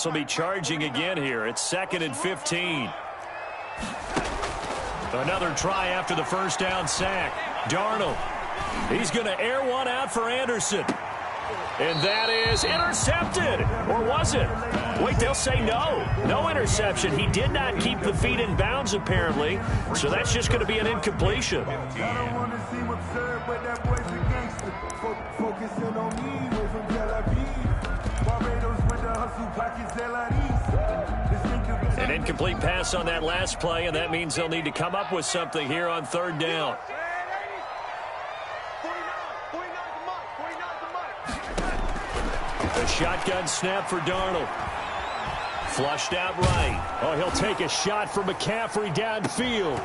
Will be charging again here. It's 2nd and 15. Another try after the first down sack. Darnold. He's going to air one out for Anderson. And that is intercepted. Or was it? Wait, they'll say no. No interception. He did not keep the feet in bounds, apparently. So that's just going to be an incompletion. An incomplete pass on that last play, and that means they'll need to come up with something here on 3rd down. A shotgun snap for Darnold. Flushed out right. Oh, he'll take a shot for McCaffrey downfield.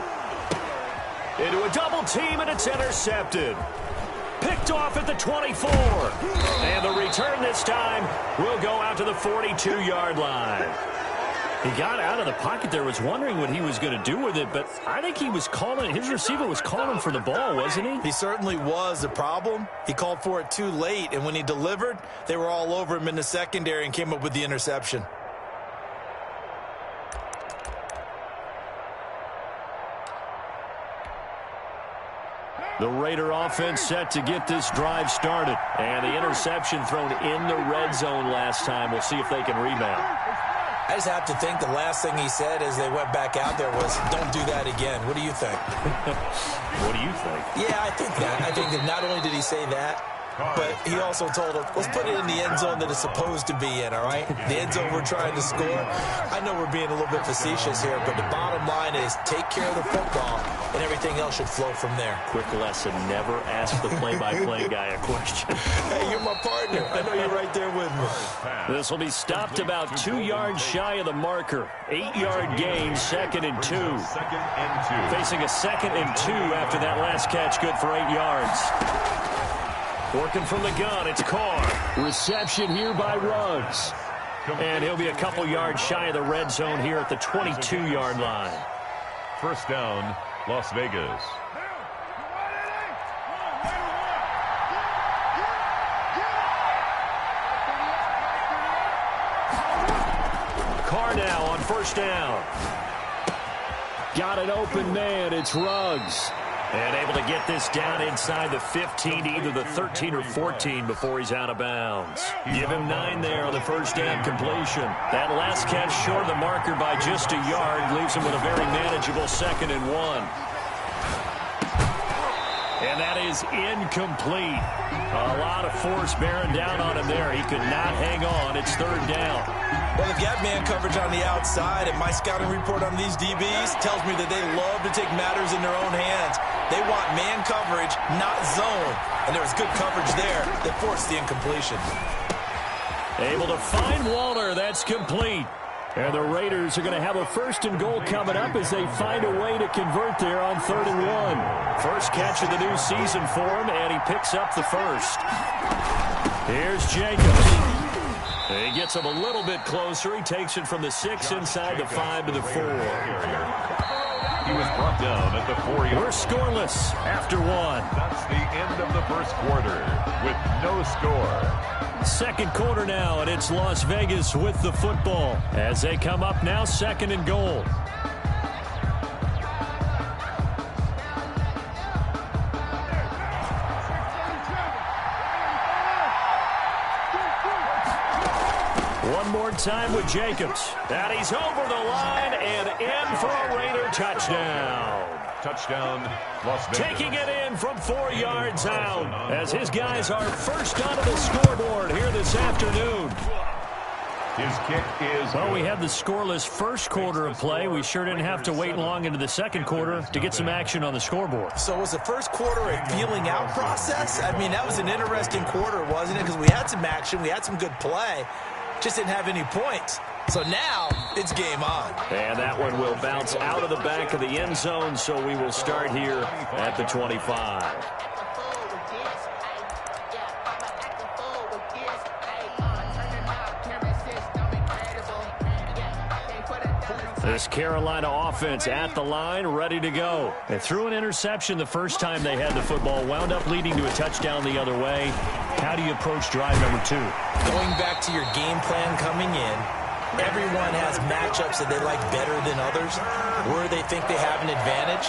Into a double team, and it's intercepted. Picked off at the 24. And the return this time will go out to the 42-yard line. He got out of the pocket there, was wondering what he was going to do with it, but I think he was calling, his receiver was calling for the ball, wasn't he? He certainly was. The problem, he called for it too late, and when he delivered, they were all over him in the secondary and came up with the interception. The Raider offense set to get this drive started. And the interception thrown in the red zone last time. We'll see if they can rebound. I just have to think the last thing he said as they went back out there was, don't do that again. What do you think? What do you think? Yeah, I think that. I think that not only did he say that, but he also told him, let's put it in the end zone that it's supposed to be in, all right? The end zone we're trying to score. I know we're being a little bit facetious here, but the bottom line is take care of the football, and everything else should flow from there. Quick lesson, never ask the play-by-play guy a question. Hey, you're my partner. I know you're right there with me. This will be stopped about 2 yards shy of the marker. 8-yard gain, 2nd and 2. Facing a 2nd and 2 after that last catch, good for 8 yards. Working from the gun, it's Carr. Reception here by Ruggs. And he'll be a couple yards shy of the red zone here at the 22-yard line. 1st down, Las Vegas. Carr now on 1st down. Got an open man, it's Ruggs. And able to get this down inside the 15 to either the 13 or 14 before he's out of bounds. Give him 9 there on the 1st down completion. That last catch short of the marker by just a yard leaves him with a very manageable 2nd and 1. And that is incomplete. A lot of force bearing down on him there. He could not hang on. It's 3rd down. Well, they've got man coverage on the outside, and my scouting report on these DBs tells me that they love to take matters in their own hands. They want man coverage, not zone. And there was good coverage there that forced the incompletion. Able to find Waller. That's complete. And the Raiders are going to have a 1st and goal coming up as they find a way to convert there on 3rd and 1. First catch of the new season for him, and he picks up the first. Here's Jacobs. He gets him a little bit closer. He takes it from the 6 inside the 5 to the 4. He was brought down at the 4-yard. We're scoreless after 1. That's the end of the 1st quarter with no score. 2nd quarter now, and it's Las Vegas with the football as they come up now 2nd and goal. One more time with Jacobs. And he's over the line and in for a Raider touchdown. Touchdown, Las Vegas. Taking it in from 4 yards out as his guys are first onto the scoreboard here this afternoon. His kick is... Well, we had the scoreless 1st quarter of play. We sure didn't have to wait long into the 2nd quarter to get some action on the scoreboard. So was the 1st quarter a feeling out process? I mean, that was an interesting quarter, wasn't it? Because we had some action, we had some good play, just didn't have any points. So now it's game on. And that one will bounce out of the back of the end zone, so we will start here at the 25. This Carolina offense at the line, ready to go. They threw an interception the first time they had the football, wound up leading to a touchdown the other way. How do you approach drive number 2? Going back to your game plan coming in, Everyone has matchups that they like better than others, where they think they have an advantage.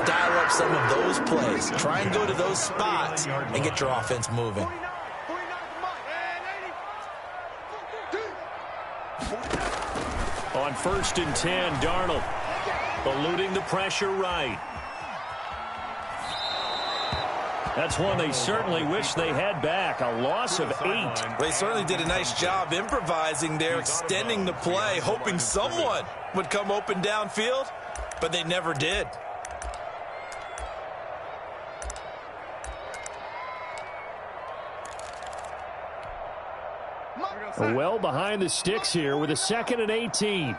Dial up some of those plays. Try and go to those spots and get your offense moving. On 1st and 10, Darnold eluding the pressure right. That's one they certainly wish they had back. A loss of 8. They certainly did a nice job improvising there, extending the play, hoping someone would come open downfield, but they never did. Well behind the sticks here with a 2nd and 18.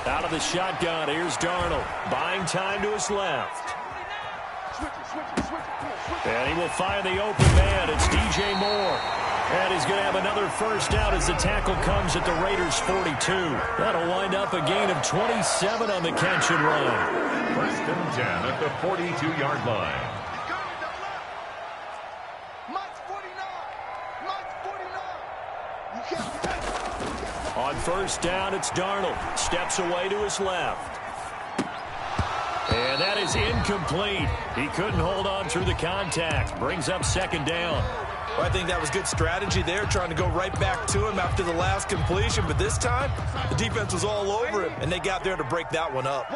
Out of the shotgun, here's Darnold. Buying time to his left. And he will find the open man. It's DJ Moore. And he's going to have another first down as the tackle comes at the Raiders' 42. That'll wind up a gain of 27 on the catch and run. 1st and 10 at the 42-yard line. On 1st down, it's Darnold. Steps away to his left. And that is incomplete. He couldn't hold on through the contact. Brings up 2nd down. Well, I think that was good strategy there, trying to go right back to him after the last completion. But this time, the defense was all over him, and they got there to break that one up.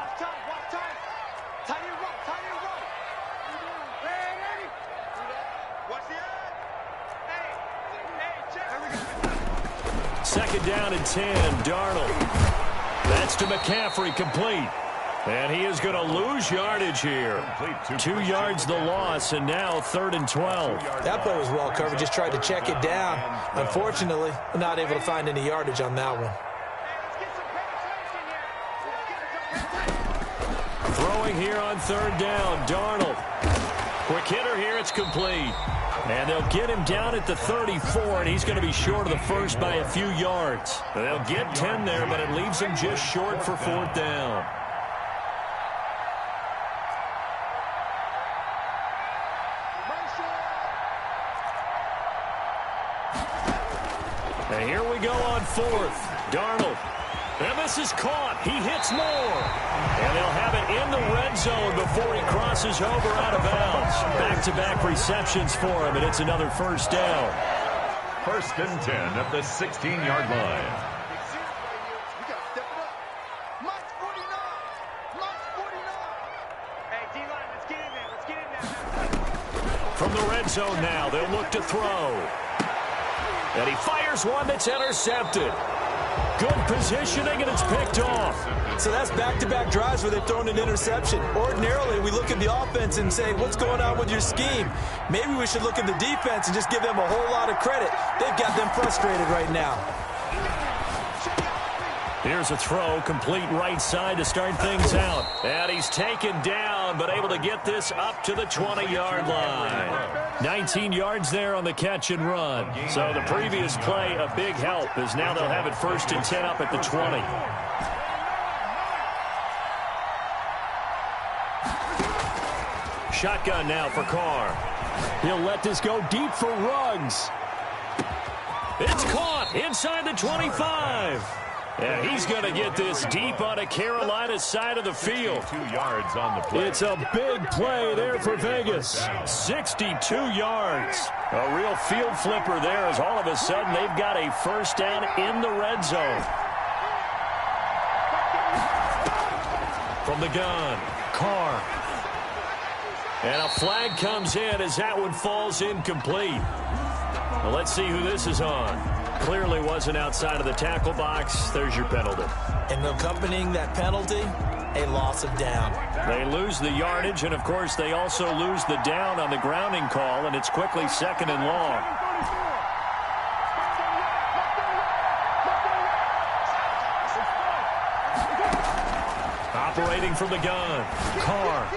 Second down and 10, Darnold. That's to McCaffrey, complete. And he is going to lose yardage here. 2 yards the loss, and now 3rd and 12. That play was well covered. Just tried to check it down. Unfortunately, not able to find any yardage on that one. Throwing here on 3rd down, Darnold. Quick hitter here, it's complete. And they'll get him down at the 34, and he's going to be short of the first by a few yards. They'll get 10 there, but it leaves him just short for 4th down. And here we go on 4th. Darnold. And this is caught. He hits Moore. And they'll have it in the red zone before he crosses over out of bounds. Back-to-back receptions for him, and it's another first down. 1st and 10 at the 16-yard line. From the red zone now, they'll look to throw. And he fires one that's intercepted. Good positioning, and it's picked off. So that's back-to-back drives where they've thrown an interception. Ordinarily, we look at the offense and say, what's going on with your scheme? Maybe we should look at the defense and just give them a whole lot of credit. They've got them frustrated right now. Here's a throw, complete right side to start things out. And he's taken down, but able to get this up to the 20-yard line. 19 yards there on the catch and run. So the previous play, a big help, as now they'll have it 1st and 10 up at the 20. Shotgun now for Carr. He'll let this go deep for Ruggs. It's caught inside the 25. And he's going to get this deep on a Carolina side of the field. 2 yards on the play. It's a big play there for Vegas. 62 yards. A real field flipper there, as all of a sudden they've got a first down in the red zone. From the gun, Carr. And a flag comes in as that one falls incomplete. Well, let's see who this is on. Clearly wasn't outside of the tackle box. There's your penalty. And accompanying that penalty, a loss of down. They lose the yardage, and, of course, they also lose the down on the grounding call, and it's quickly 2nd and long. Operating from the gun, Carr.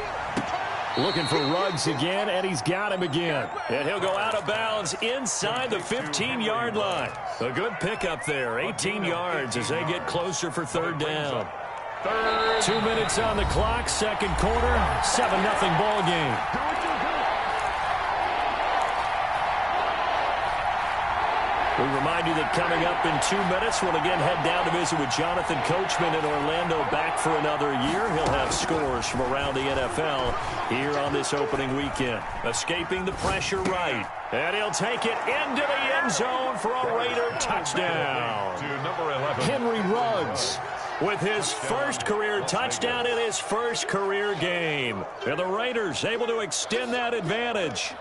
Looking for Ruggs again, and he's got him again. And he'll go out of bounds inside the 15-yard line. A good pickup there, 18 yards as they get closer for 3rd down. 2 minutes on the clock, second quarter, 7-0 ball game. We remind you that coming up in 2 minutes, we'll again head down to visit with Jonathan Coachman in Orlando, back for another year. He'll have scores from around the NFL here on this opening weekend. Escaping the pressure right. And he'll take it into the end zone for a Raider touchdown. To number 11. Henry Ruggs with his first career touchdown in his first career game. And the Raiders able to extend that advantage.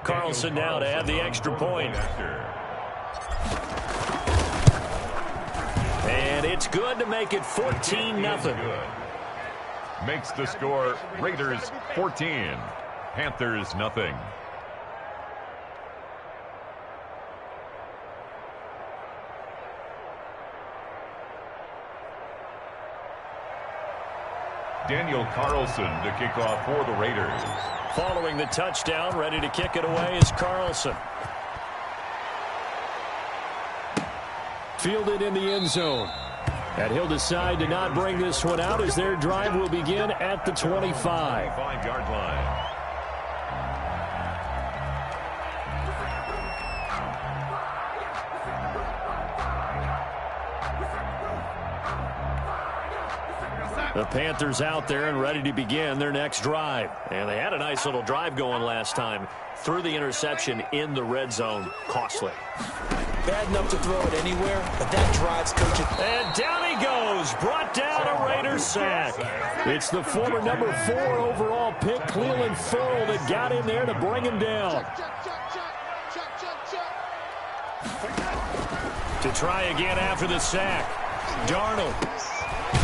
Carlson now to add the extra point. And it's good to make it 14-0. Makes the score Raiders 14, Panthers nothing. Daniel Carlson to kick off for the Raiders. Following the touchdown, ready to kick it away is Carlson. Fielded in the end zone. And he'll decide to not bring this one out as their drive will begin at the 25. 5-yard line. The Panthers out there and ready to begin their next drive. And they had a nice little drive going last time. Threw the interception in the red zone. Costly. Bad enough to throw it anywhere, but that drives coaching. And down he goes. Brought down a Raiders sack. It's the former number 4 overall pick, Clelin Ferrell, that got in there to bring him down. To try again after the sack. Darnold.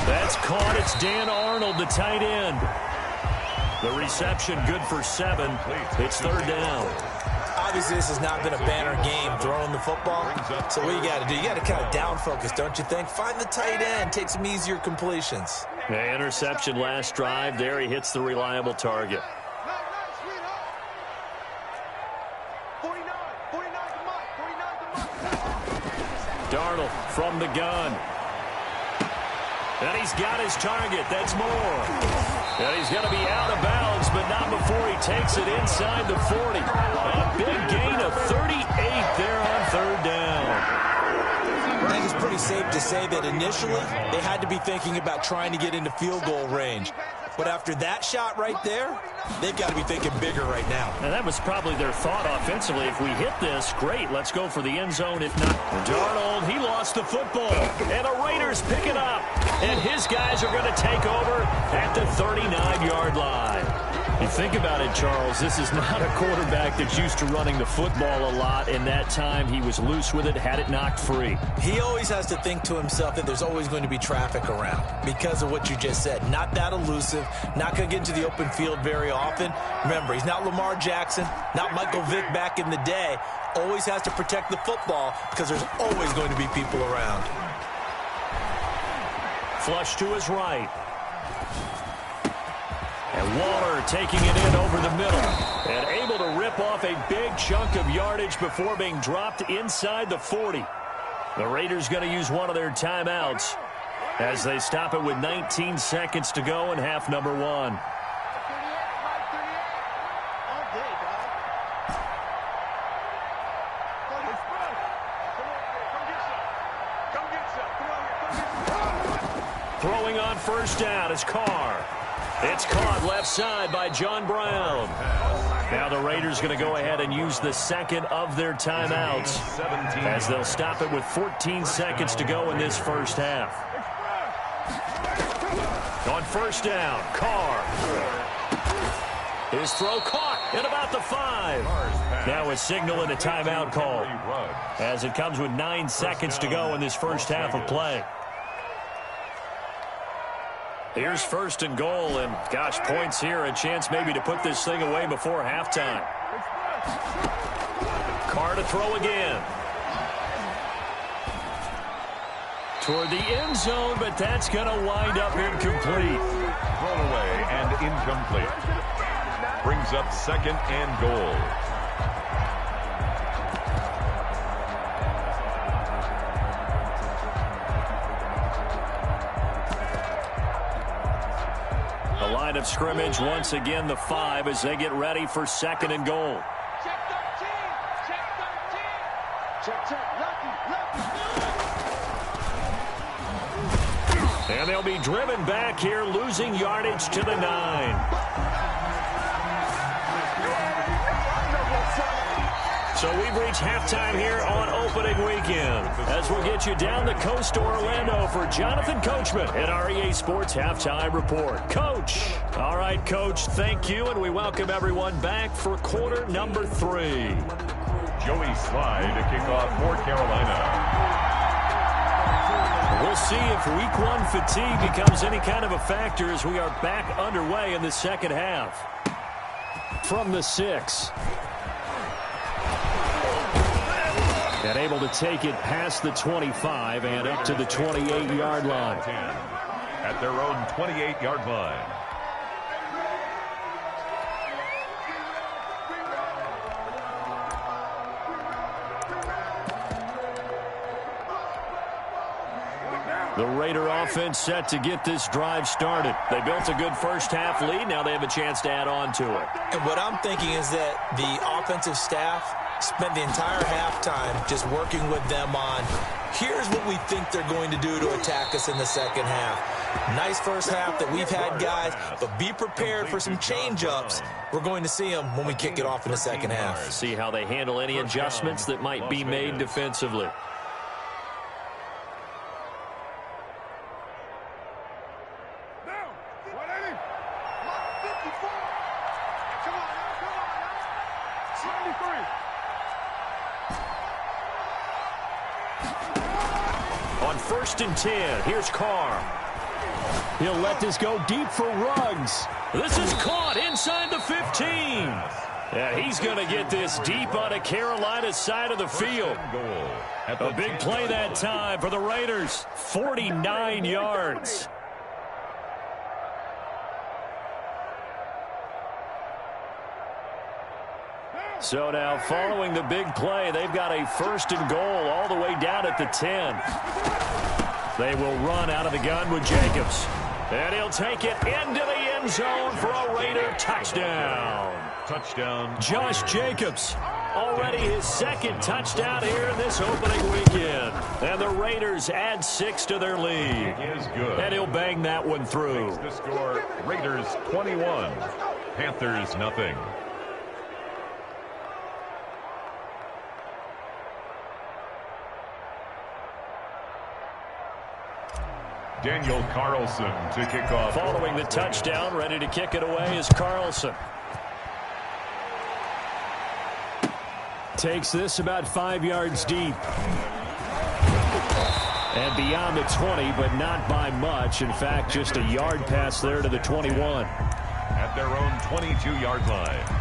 That's caught. It's Dan Arnold, the tight end. The reception good for 7. It's third down. Obviously, this has not been a banner game throwing the football. So what you got to do, you got to kind of down focus, don't you think? Find the tight end. Take some easier completions. Yeah, interception last drive. There he hits the reliable target. Darnold from the gun. And he's got his target. That's Moore. And he's going to be out of bounds, but not before he takes it inside the 40. A big gain of 38 there on third down. I think it's pretty safe to say that initially they had to be thinking about trying to get into field goal range. But after that shot right there, they've got to be thinking bigger right now. And that was probably their thought offensively. If we hit this, great, let's go for the end zone. If not, Darnold, he lost the football. And the Raiders pick it up. And his guys are going to take over at the 39-yard line. You think about it, Charles, this is not a quarterback that's used to running the football a lot. In that time, he was loose with it, had it knocked free. He always has to think to himself that there's always going to be traffic around because of what you just said. Not that elusive, not going to get into the open field very often. Remember, he's not Lamar Jackson, not Michael Vick back in the day. Always has to protect the football because there's always going to be people around. Flush to his right. And Waller taking it in over the middle and able to rip off a big chunk of yardage before being dropped inside the 40. The Raiders going to use one of their timeouts as they stop it with 19 seconds to go in half number 1. Throwing on first down is Carr. It's caught left side by John Brown. Now the Raiders going to go ahead and use the second of their timeouts as they'll stop it with 14 seconds to go in this first half. On first down, Carr. His throw caught at about the 5. Now a signal and a timeout call as it comes with 9 seconds to go in this first half of play. Here's first and goal, and gosh, points here, a chance maybe to put this thing away before halftime. Carr to throw again. Toward the end zone, but that's going to wind up incomplete. Thrown away and incomplete. Brings up second and goal. line of scrimmage, once again, the 5 as they get ready for 2nd and goal. Check 13. Check 13. Check. And they'll be driven back here, losing yardage to the 9. So we've reached halftime here on opening weekend as we'll get you down the coast to Orlando for Jonathan Coachman at our EA Sports Halftime Report. Coach. All right, Coach, thank you, and we welcome everyone back for quarter number 3. Joey Slye to kick off for Carolina. We'll see if week 1 fatigue becomes any kind of a factor as we are back underway in the second half. From the 6. And able to take it past the 25 and up to the 28-yard line. At their own 28-yard line. The Raider offense set to get this drive started. They built a good first-half lead. Now they have a chance to add on to it. And what I'm thinking is that the offensive staff spent the entire halftime just working with them on, here's what we think they're going to do to attack us in the second half. Nice first half that we've had, guys, but be prepared for some change-ups. We're going to see them when we kick it off in the second half. See how they handle any adjustments that might be made defensively. On 1st and 10, here's Carr. He'll let this go deep for Ruggs. This is caught inside the 15. Yeah, he's going to get this deep on the Carolina side of the field. A big play that time for the Raiders. 49 yards. So now following the big play, they've got a 1st and goal all the way down at the 10. They will run out of the gun with Jacobs. And he'll take it into the end zone for a Raider touchdown. Touchdown. Josh Jacobs, already his 2nd touchdown here in this opening weekend. And the Raiders add 6 to their lead. It is good. And he'll bang that one through. Makes the score Raiders 21, Panthers nothing. Daniel Carlson to kick off. Following the touchdown, ready to kick it away is Carlson. Takes this about 5 yards deep. And beyond the 20, but not by much. In fact, just a yard pass there to the 21. At their own 22-yard line.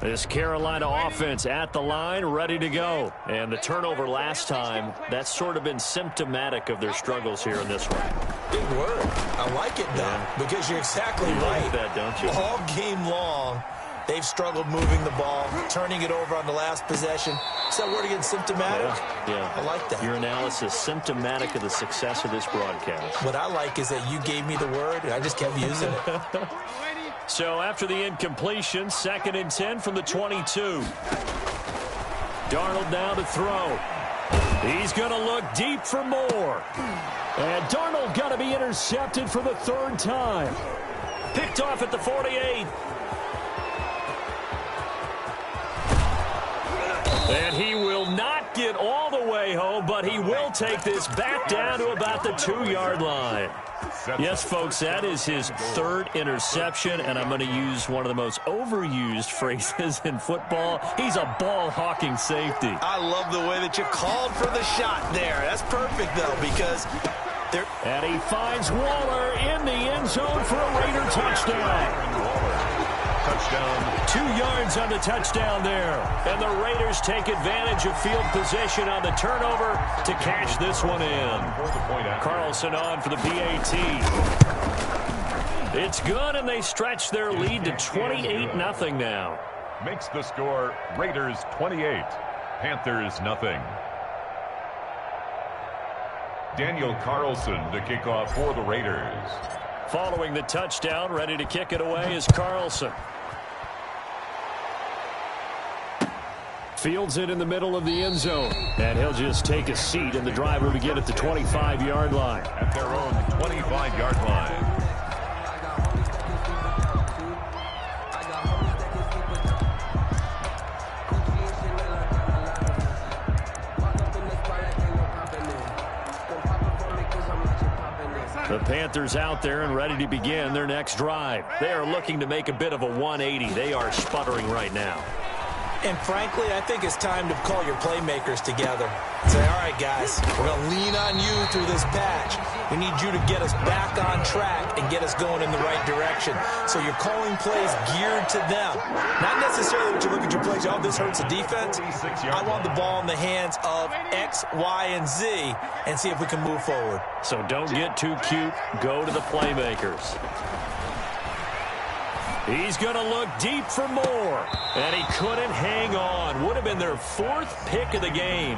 This Carolina offense at the line, ready to go. And the turnover last time, that's sort of been symptomatic of their struggles here in this one. Big word. I like it, though, because you're exactly right. Like that, don't you? All game long, they've struggled moving the ball, turning it over on the last possession. Is that word again, symptomatic? Yeah. I like that. Your analysis, symptomatic of the success of this broadcast. What I like is that you gave me the word, and I just kept using it. So after the incompletion, 2nd and 10 from the 22. Darnold now to throw. He's going to look deep for more. And Darnold going to be intercepted for the 3rd time. Picked off at the 48. And he will not get all the way home, but he will take this back down to about the 2-yard line. Yes, folks, that is his 3rd interception, and I'm going to use one of the most overused phrases in football. He's a ball-hawking safety. I love the way that you called for the shot there. That's perfect, though, because they're... And he finds Waller in the end zone for a Raider touchdown. Touchdown. 2 yards on the touchdown there. And the Raiders take advantage of field position on the turnover to cash this one in. Carlson on for the PAT. It's good, and they stretch their lead to 28-0 now. makes the score Raiders 28, Panthers nothing. Daniel Carlson to kick off for the Raiders. Following the touchdown, ready to kick it away is Carlson. Fields it in the middle of the end zone. And he'll just take a seat, and the drive will begin at the 25-yard line. At their own 25-yard line. The Panthers out there and ready to begin their next drive. They are looking to make a bit of a 180. They are sputtering right now. And frankly, I think it's time to call your playmakers together. Say, all right, guys, we're going to lean on you through this patch. We need you to get us back on track and get us going in the right direction. So you're calling plays geared to them. Not necessarily what you look at your plays, oh, this hurts the defense. I want the ball in the hands of X, Y, and Z and see if we can move forward. So don't get too cute. Go to the playmakers. He's going to look deep for more. And he couldn't hang on. Would have been their fourth pick of the game.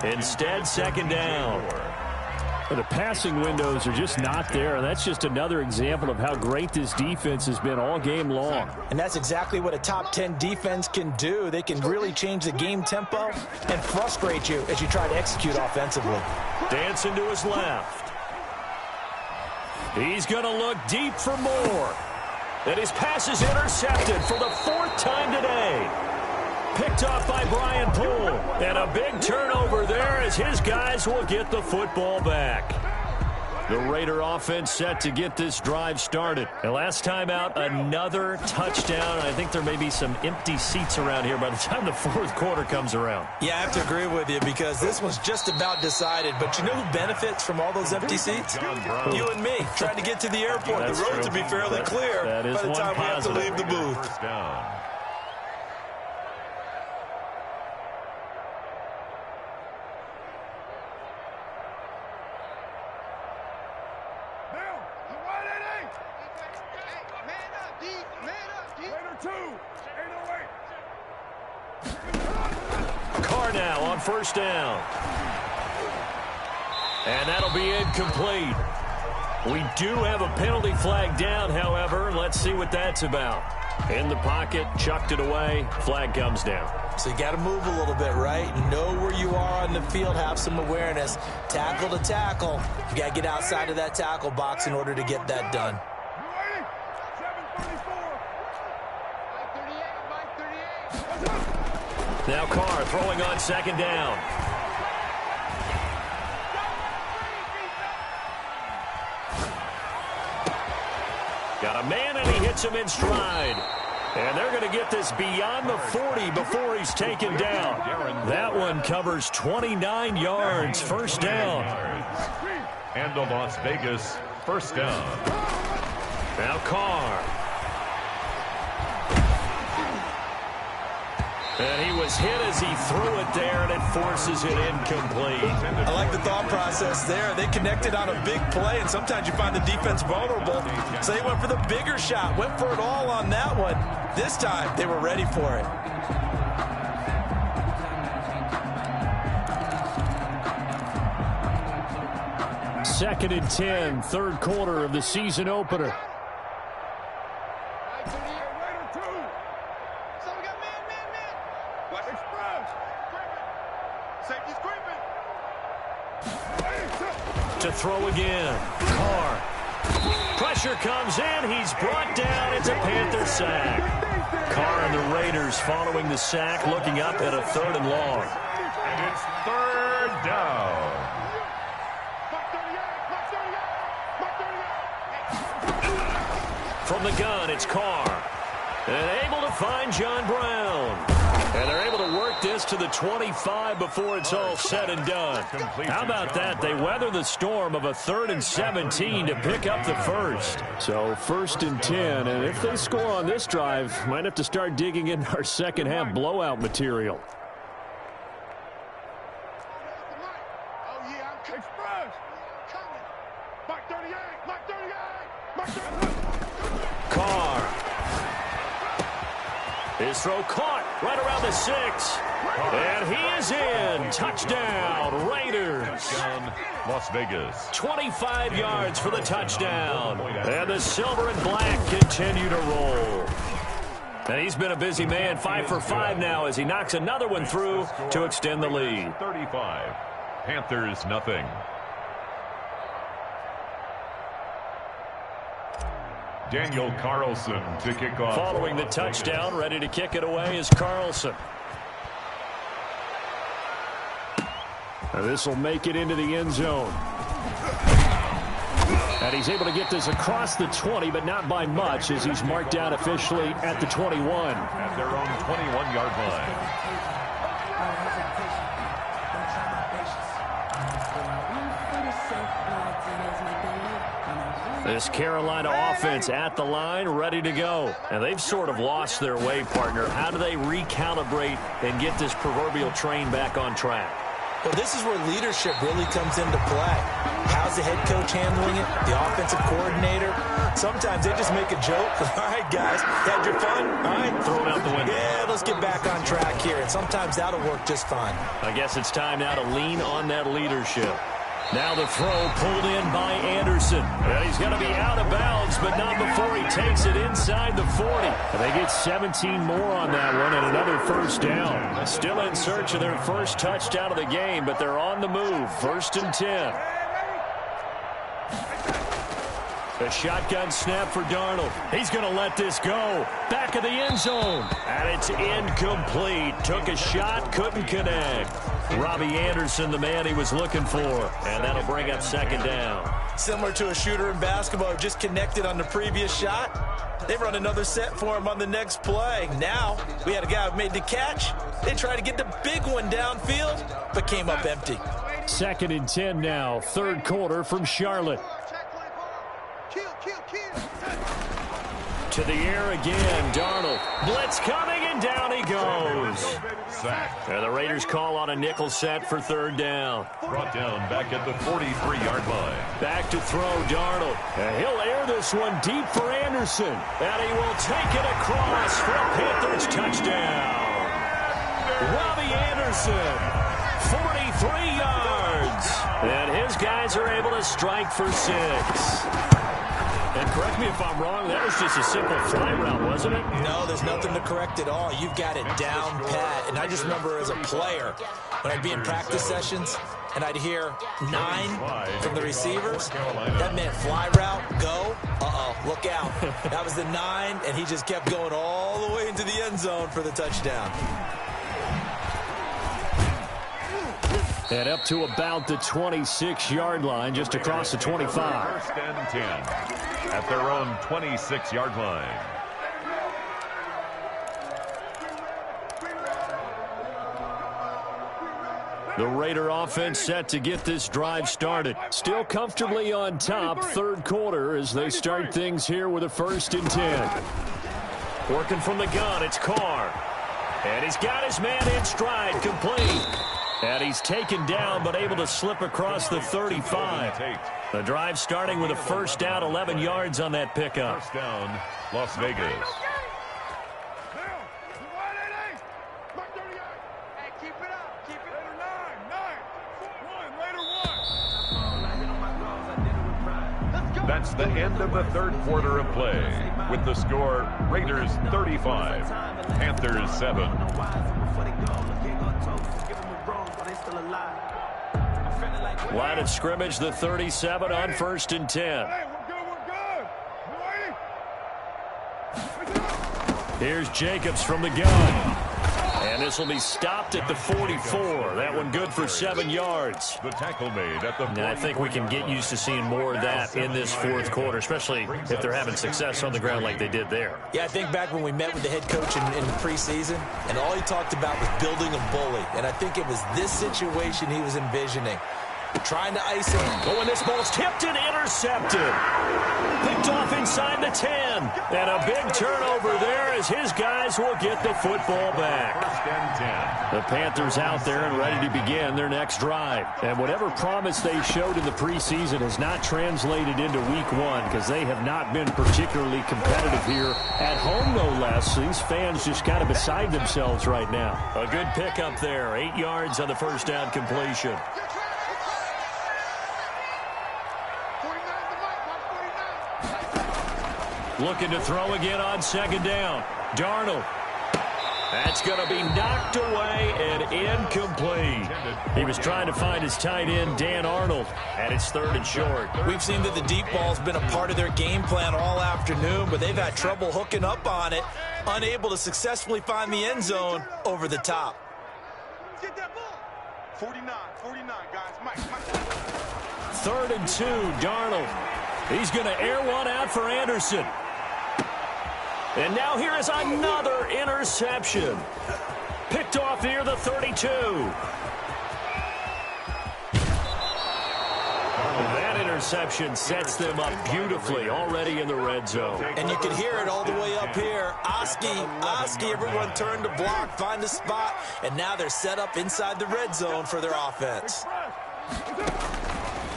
Instead, second down. The passing windows are just not there. And that's just another example of how great this defense has been all game long. And that's exactly what a top 10 defense can do. They can really change the game tempo and frustrate you as you try to execute offensively. Dancing to his left. He's going to look deep for more. And his pass is intercepted for the fourth time today. Picked off by Brian Poole. And a big turnover there as his guys will get the football back. The Raider offense set to get this drive started. And last time out, another touchdown. I think there may be some empty seats around here by the time the fourth quarter comes around. Yeah, I have to agree with you because this one's just about decided. But you know who benefits from all those empty seats? You and me, trying to get to the airport. That's the roads true. will be fairly clear that is by the time we have to positive. leave the booth. First down. Carr now on first down. And that'll be incomplete. We do have a penalty flag down, however. Let's see what that's about. In the pocket, chucked it away. Flag comes down. So you got to move a little bit, right? Know where you are on the field, have some awareness. Tackle to tackle. You got to get outside of that tackle box in order to get that done. Now Carr throwing on second down. Got a man, and he hits him in stride. And they're going to get this beyond the 40 before he's taken down. That one covers 29 yards. First down. And the Las Vegas first down. Now Carr. And he was hit as he threw it there, and it forces it incomplete. I like the thought process there. They connected on a big play, and sometimes you find the defense vulnerable. So they went for the bigger shot, went for it all on that one. This time, they were ready for it. Second and 10, third quarter of the season opener. To throw again. Carr. Pressure comes in. He's brought down. It's a Panther sack. Carr and the Raiders following the sack, looking up at a third and long. And it's third down. From the gun, it's Carr. And able to find John Brown. And they're able to work this to the 25 before it's all said and done. How about that? They weather the storm of a 3rd and 17 to pick up the first. So 1st and 10, and if they score on this drive, might have to start digging in our second half blowout material. Carr. His throw caught right around the 6. And he is in. Touchdown, Raiders. Touchdown, Las Vegas. 25 yards for the touchdown. And the silver and black continue to roll. And he's been a busy man, 5 for 5 now as he knocks another one through to extend the lead. 35. Panthers, nothing. Daniel Carlson to kick off. Following the touchdown, ready to kick it away is Carlson. This will make it into the end zone. And he's able to get this across the 20, but not by much as he's marked down officially at the 21. At their own 21-yard line. This Carolina offense at the line, ready to go. And they've sort of lost their way, partner. How do they recalibrate and get this proverbial train back on track? Well, this is where leadership really comes into play. How's the head coach handling it? The offensive coordinator? Sometimes they just make a joke. All right, guys, had your fun? All right, throw it out the window. Yeah, let's get back on track here. And sometimes that'll work just fine. I guess it's time now to lean on that leadership. Now the throw pulled in by Anderson. And he's going to be out of bounds, but not before he takes it inside the 40. And they get 17 more on that one and another first down. Still in search of their first touchdown of the game, but they're on the move. 1st and 10. A shotgun snap for Darnold. He's going to let this go. Back of the end zone. And it's incomplete. Took a shot, couldn't connect. Robbie Anderson, the man he was looking for. And that'll bring up 2nd down. Similar to a shooter in basketball who just connected on the previous shot. They run another set for him on the next play. Now, we had a guy who made the catch. They tried to get the big one downfield, but came up empty. 2nd and 10 now. 3rd quarter from Charlotte. To the air again, Darnold. Blitz coming, and down he goes. Sacked. And the Raiders call on a nickel set for 3rd down. Brought down back at the 43-yard line. Back to throw, Darnold. And he'll air this one deep for Anderson. And he will take it across for a Panthers touchdown. Robbie Anderson, 43 yards. And his guys are able to strike for 6. And correct me if I'm wrong, that was just a simple fly route, wasn't it? No, there's nothing to correct at all. You've got it down pat. And I just remember as a player, when I'd be in practice sessions, and I'd hear 9 from the receivers, that meant fly route, go, look out. That was the 9, and he just kept going all the way into the end zone for the touchdown. And up to about the 26-yard line, just across the 25. 1st and 10 at their own 26-yard line. The Raider offense set to get this drive started. Still comfortably on top, 3rd quarter as they start things here with a 1st and 10. Working from the gun, it's Carr. And he's got his man in stride, complete. And he's taken down, but able to slip across the 35. The drive starting with a 1st down, 11 yards on that pickup. 1st down, Las Vegas. That's the end of the 3rd quarter of play. With the score, Raiders 35, Panthers 7. Line of scrimmage, the 37 on 1st and 10. Here's Jacobs from the gun. And this will be stopped at the 44. That one good for 7 yards. The tackle made at the 44. I think we can get used to seeing more of that in this 4th quarter, especially if they're having success on the ground like they did there. Yeah, I think back when we met with the head coach in the preseason, and all he talked about was building a bully. And I think it was this situation he was envisioning. Trying to ice him. Oh, and this ball's tipped and intercepted. Picked off inside the 10. And a big turnover there as his guys will get the football back. First and 10. The Panthers out there and ready to begin their next drive. And whatever promise they showed in the preseason has not translated into week one because they have not been particularly competitive here at home, no less. These fans just kind of beside themselves right now. A good pickup there. 8 yards on the first down completion. Looking to throw again on second down. Darnold. That's going to be knocked away and incomplete. He was trying to find his tight end, Dan Arnold, and it's third and short. We've seen that the deep ball's been a part of their game plan all afternoon, but they've had trouble hooking up on it, unable to successfully find the end zone over the top. Get that ball. 49, guys. Mike. Third and 2, Darnold. He's going to air one out for Anderson. And now here is another interception. Picked off near the 32. That interception sets them up beautifully already in the red zone. And you can hear it all the way up here. Oski, everyone turned to block, find a spot, and now they're set up inside the red zone for their offense.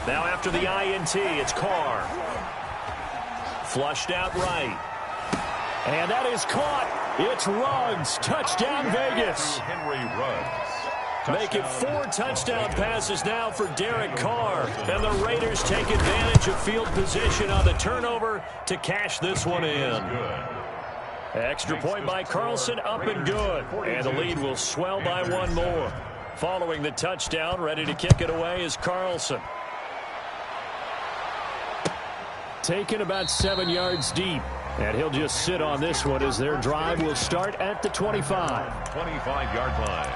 Now after the INT, it's Carr. Flushed out right. And that is caught. It's Ruggs. Touchdown, Vegas. Henry Ruggs. Make it 4 touchdown passes now for Derek Carr. And the Raiders take advantage of field position on the turnover to cash this one in. Extra point by Carlson, up and good. And the lead will swell by one more. Following the touchdown, ready to kick it away is Carlson. Taken about 7 yards deep. And he'll just sit on this one as their drive will start at the 25. 25-yard line.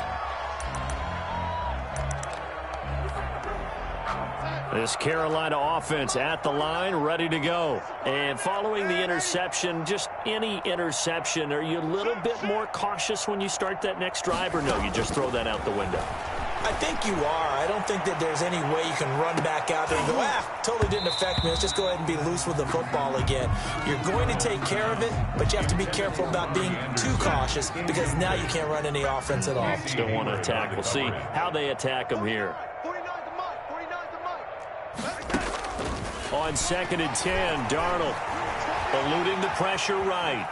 This Carolina offense at the line, ready to go. And following the interception, just any interception, are you a little bit more cautious when you start that next drive, or no, you just throw that out the window? I think you are. I don't think that there's any way you can run back out there and go, totally didn't affect me. Let's just go ahead and be loose with the football again. You're going to take care of it, but you have to be careful about being too cautious because now you can't run any offense at all. Still want to attack. We'll see how they attack them here. 49's the Mike. On second and 10, Darnold eluding the pressure right.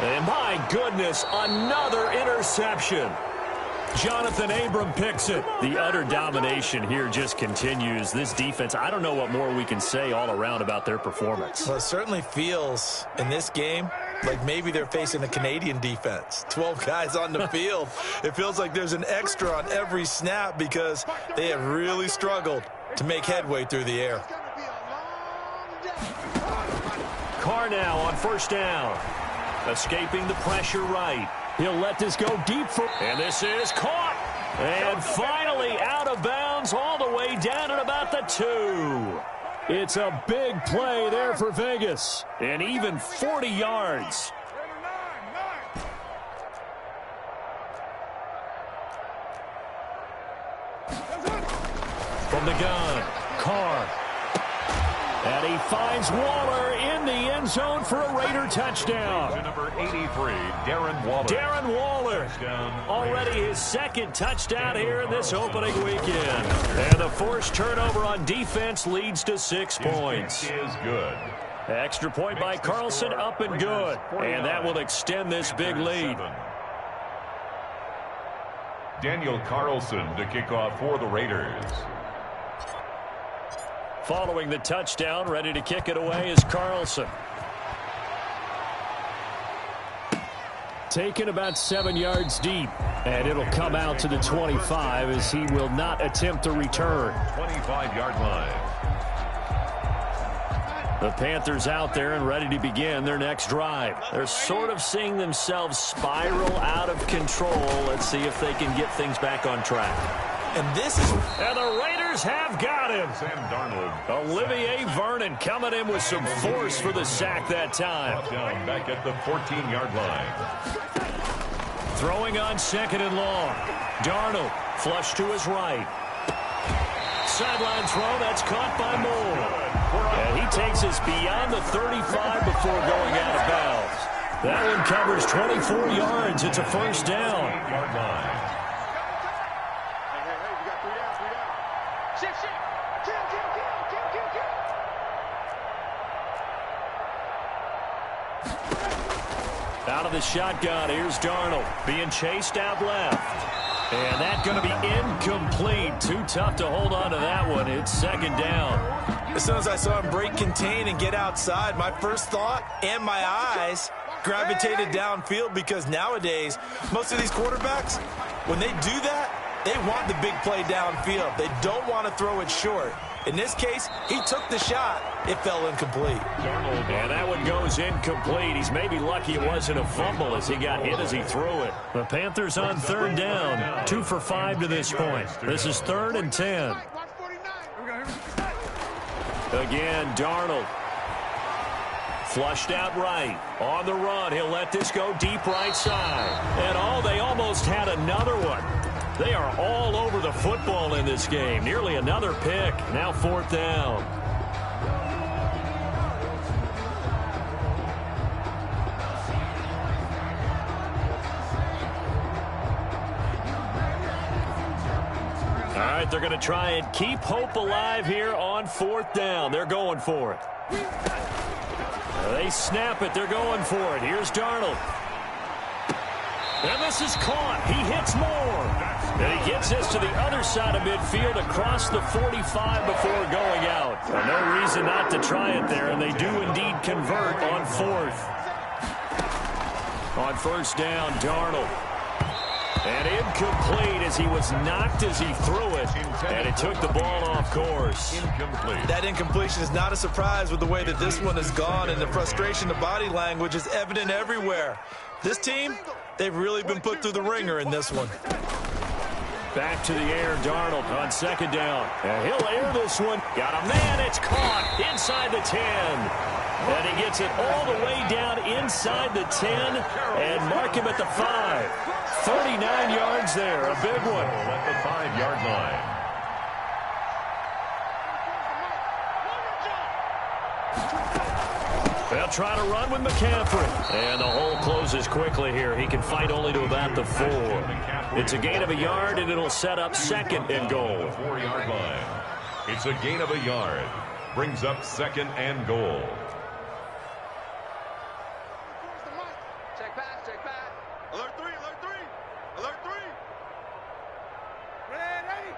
And my goodness, another interception. Jonathan Abram picks it. The utter domination here just continues. This defense, I don't know what more we can say all around about their performance. Well, it certainly feels in this game like maybe they're facing a Canadian defense. 12 guys on the field. It feels like there's an extra on every snap because they have really struggled to make headway through the air. Carr now on first down. Escaping the pressure right. He'll let this go deep for... And this is caught. And finally out of bounds all the way down at about the 2. It's a big play there for Vegas. And even 40 yards. From the gun, Carr. And he finds Waller in the end zone for a Raider touchdown. Number 83, Darren Waller. Darren Waller, already his second touchdown here in this opening weekend. And the forced turnover on defense leads to 6 points. Is good. Extra point by Carlson, up and good. And that will extend this big lead. Daniel Carlson to kick off for the Raiders. Following the touchdown, ready to kick it away is Carlson. Taken about 7 yards deep, and it'll come out to the 25 as he will not attempt to return. 25-yard line. The Panthers out there and ready to begin their next drive. They're sort of seeing themselves spiral out of control. Let's see if they can get things back on track. And this is... And the Raiders have got him. Sam Darnold. Olivier Vernon coming in with some force for the sack that time. Down back at the 14-yard line. Throwing on second and long. Darnold flush to his right. Sideline throw, that's caught by Moore. And he takes us beyond the 35 before going out of bounds. That one covers 24 yards. It's a first down. Yard line. Hey, we got 3 down. Shift. Kill. Out of the shotgun, here's Darnold being chased out left. And that's going to be incomplete. Too tough to hold on to that one. It's second down. As soon as I saw him break contain and get outside, my first thought and my eyes gravitated downfield, because nowadays, most of these quarterbacks, when they do that, they want the big play downfield. They don't want to throw it short. In this case, he took the shot. It fell incomplete. And that one goes incomplete. He's maybe lucky it wasn't a fumble as he got hit as he threw it. The Panthers on third down. 2 for 5 to this point. This is 3rd and 10. Again, Darnold. Flushed out right. On the run. He'll let this go deep right side. And they almost had another one. They are all over the football in this game. Nearly another pick. Now 4th down. All right, they're going to try and keep hope alive here on 4th down. They're going for it. They snap it. They're going for it. Here's Darnold. And this is caught. He hits more. And he gets this to the other side of midfield across the 45 before going out. No reason not to try it there, and they do indeed convert on 4th. On 1st down, Darnold. And incomplete as he was knocked as he threw it. And it took the ball off course. Incomplete. That incompletion is not a surprise with the way that this one has gone, and the frustration, the body language is evident everywhere. This team, they've really been put through the ringer in this one. Back to the air, Darnold on 2nd down. And he'll air this one. Got a man. It's caught inside the 10. And he gets it all the way down inside the 10 and mark him at the 5. 39 yards there. A big one. At the 5-yard line. They'll try to run with McCaffrey. And the hole closes quickly here. He can fight only to about the 4. It's a gain of a yard, and it'll set up 2nd and goal. The 4-yard line. It's a gain of a yard. Brings up 2nd and goal. Check back. Alert 3. Alert 3. Ready.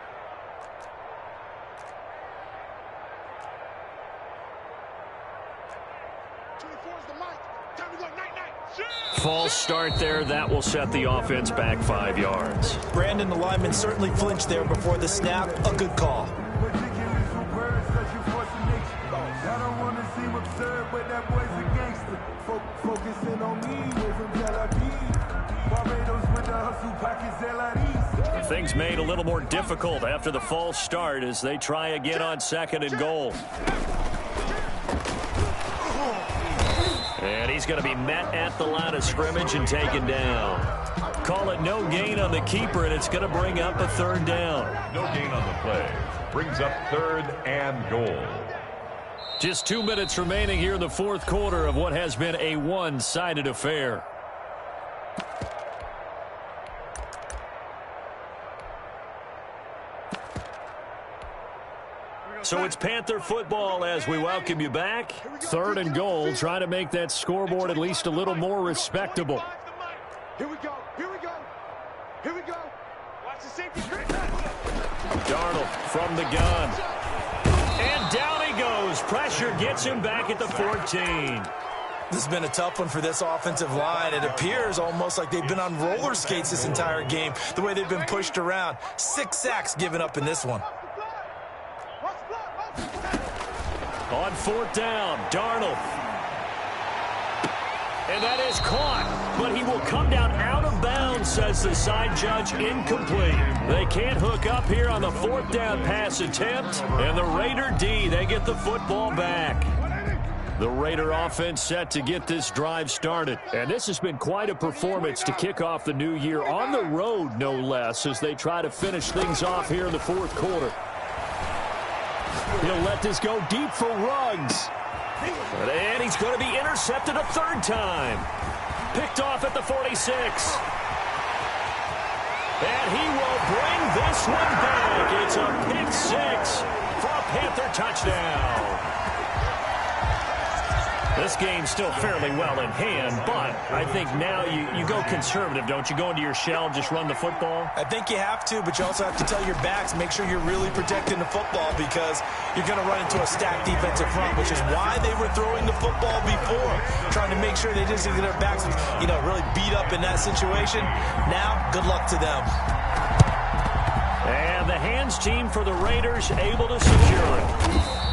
False start there. That will set the offense back 5 yards. Brandon, the lineman, certainly flinched there before the snap. A good call. Things made a little more difficult after the false start as they try again on 2nd and goal. And he's going to be met at the line of scrimmage and taken down. Call it no gain on the keeper, and it's going to bring up a 3rd down. No gain on the play. Brings up 3rd and goal. Just 2 minutes remaining here in the 4th quarter of what has been a one-sided affair. So it's Panther football as we welcome you back. 3rd and goal, trying to make that scoreboard at least a little more respectable. Here we go. Watch the safety. Darnold from the gun. And down he goes. Pressure gets him back at the 14. This has been a tough one for this offensive line. It appears almost like they've been on roller skates this entire game, the way they've been pushed around. 6 sacks given up in this one. On 4th down, Darnold. And that is caught, but he will come down out of bounds, says the side judge. Incomplete. They can't hook up here on the 4th down pass attempt, and the Raider D, they get the football back. The Raider offense set to get this drive started. And this has been quite a performance to kick off the new year on the road, no less, as they try to finish things off here in the 4th quarter. He'll let this go deep for Ruggs. And he's going to be intercepted a third time. Picked off at the 46. And he will bring this one back. It's a pick six for a Panther touchdown. This game's still fairly well in hand, but I think now you go conservative, don't you? Go into your shell, just run the football? I think you have to, but you also have to tell your backs, make sure you're really protecting the football because you're going to run into a stacked defensive front, which is why they were throwing the football before, trying to make sure they didn't get their backs, really beat up in that situation. Now, good luck to them. And the hands team for the Raiders able to secure it.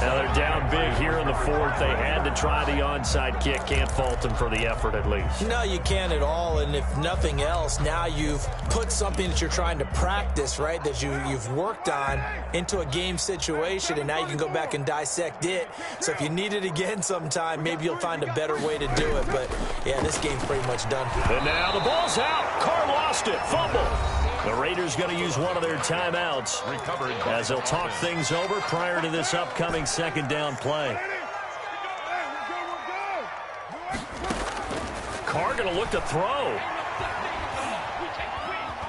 Now they're down big here in the fourth. They had to try the onside kick. Can't fault them for the effort at least. No, you can't at all. And if nothing else, now you've put something that you're trying to practice, right, that you've worked on into a game situation, and now you can go back and dissect it. So if you need it again sometime, maybe you'll find a better way to do it. But, yeah, this game's pretty much done. And now the ball's out. Carr lost it. Fumble. The Raiders going to use one of their timeouts as they'll talk things over prior to this upcoming second down play. Carr going to look to throw.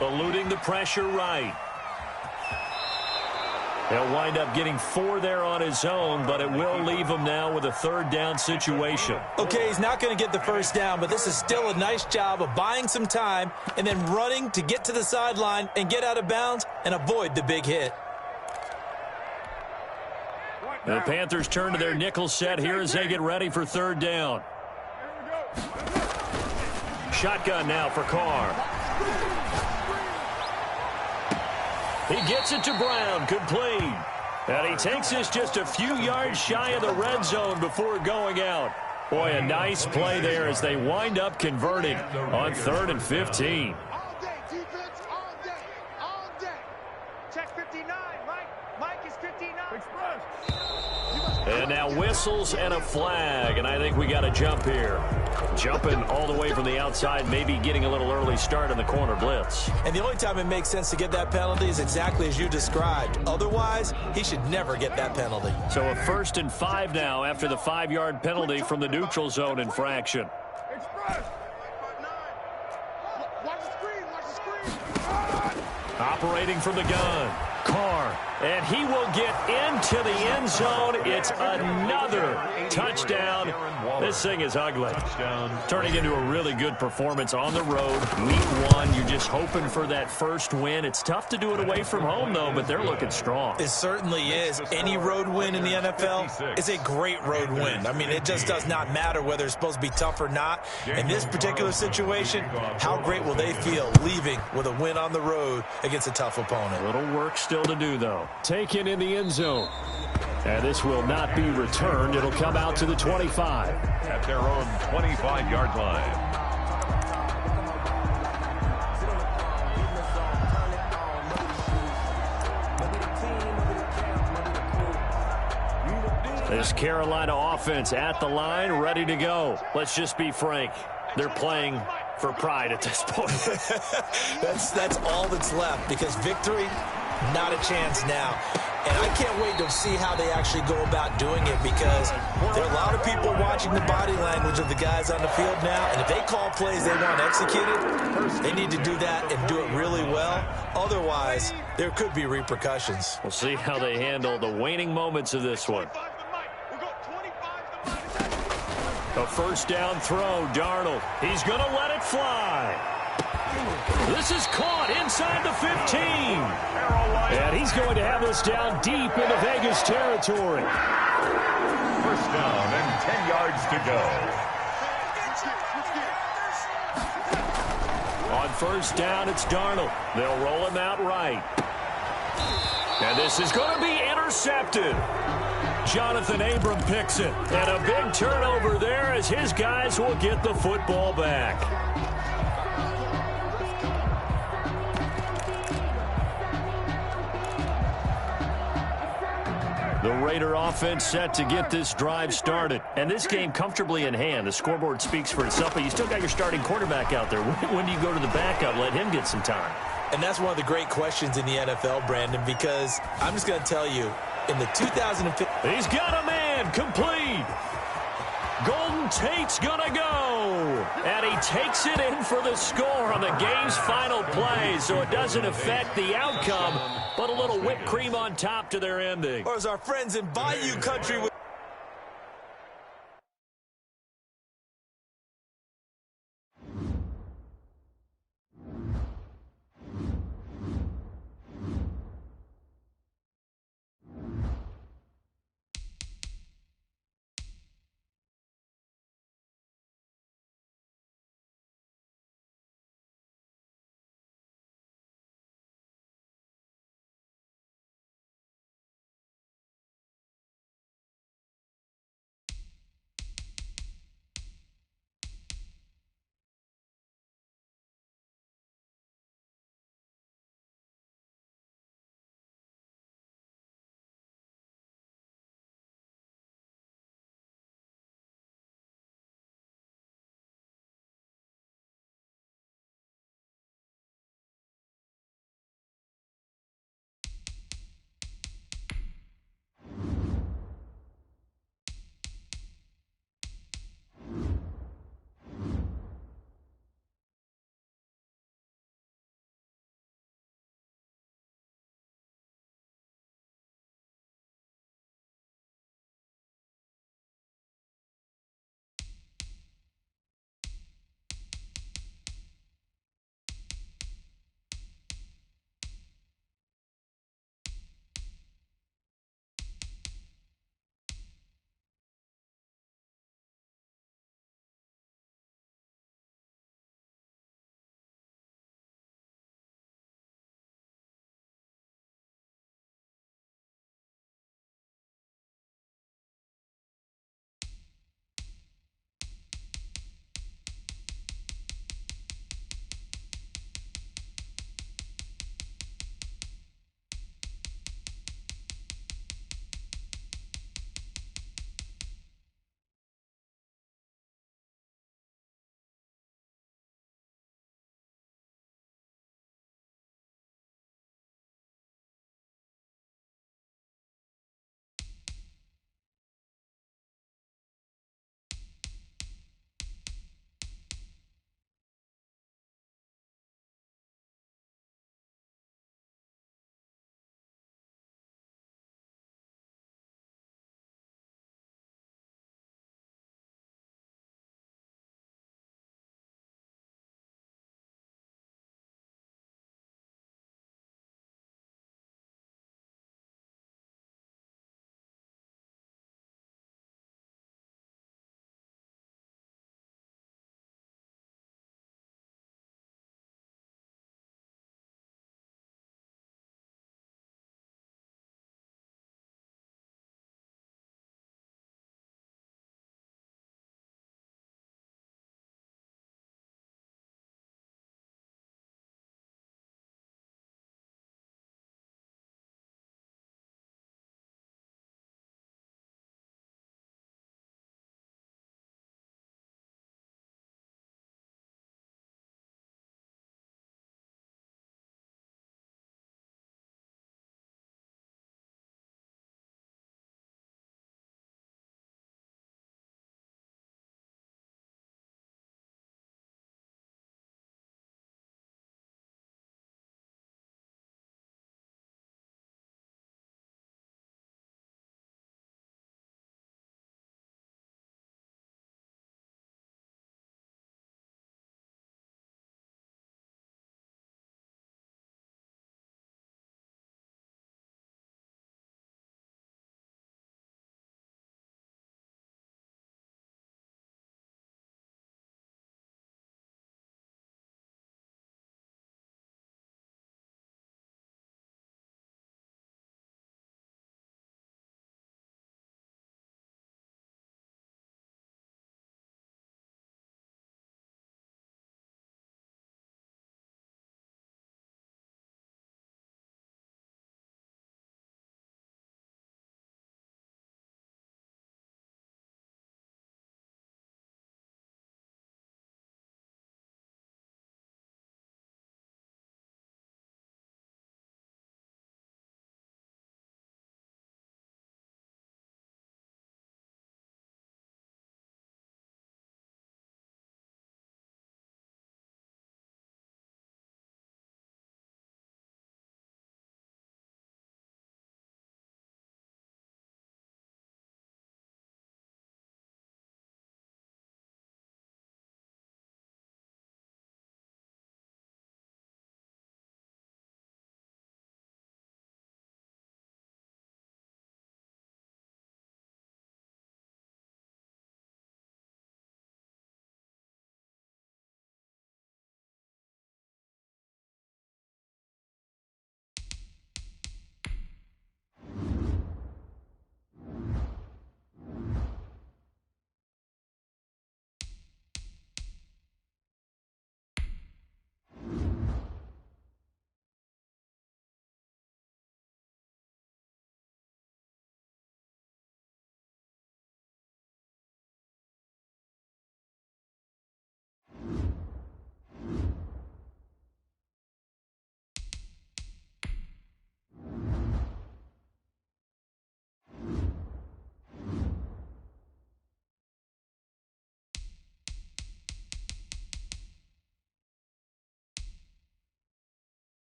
Eluding the pressure right. He'll wind up getting 4 there on his own, but it will leave him now with a third down situation. Okay, he's not going to get the first down, but this is still a nice job of buying some time and then running to get to the sideline and get out of bounds and avoid the big hit. The Panthers turn to their nickel set here as they get ready for third down. Shotgun now for Carr. He gets it to Brown, complete. And he takes this just a few yards shy of the red zone before going out. Boy, a nice play there as they wind up converting on 3rd and 15. All day, defense, all day, all day. Check 59, Mike is 59. And now whistles and a flag, and I think we got a jump here. Jumping all the way from the outside, maybe getting a little early start in the corner blitz. And the only time it makes sense to get that penalty is exactly as you described. Otherwise, he should never get that penalty. So a 1st and 5 now after the 5-yard penalty from the neutral zone infraction. Watch the screen. Operating from the gun. Carr, and he will get into the end zone. It's another touchdown. This thing is ugly. Turning into a really good performance on the road. Week 1, you're just hoping for that first win. It's tough to do it away from home, though, but they're looking strong. It certainly is. Any road win in the NFL is a great road win. I mean, it just does not matter whether it's supposed to be tough or not. In this particular situation, how great will they feel leaving with a win on the road against a tough opponent? A little work still to do, though. Taken in the end zone. And this will not be returned. It'll come out to the 25. At their own 25-yard line. This Carolina offense at the line, ready to go. Let's just be frank. They're playing for pride at this point. That's all that's left because victory, not a chance now. And I can't wait to see how they actually go about doing it because there are a lot of people watching the body language of the guys on the field now. And if they call plays they want executed, they need to do that and do it really well. Otherwise, there could be repercussions. We'll see how they handle the waning moments of this one. A first down throw, Darnold. He's going to let it fly. This is caught inside the 15. And he's going to have this down deep into Vegas territory. First down and 10 yards to go. On first down, it's Darnold. They'll roll him out right. And this is going to be intercepted. Jonathan Abram picks it. And a big turnover there as his guys will get the football back. The Raider offense set to get this drive started. And this game comfortably in hand. The scoreboard speaks for itself, but you still got your starting quarterback out there. When do you go to the backup, let him get some time? And that's one of the great questions in the NFL, Brandon, because I'm just going to tell you, in the 2015... He's got a man! again, complete. Golden Tate's gonna go. And he takes it in for the score on the game's final play, so it doesn't affect the outcome, but a little whipped cream on top to their ending. Or as our friends in Bayou Country would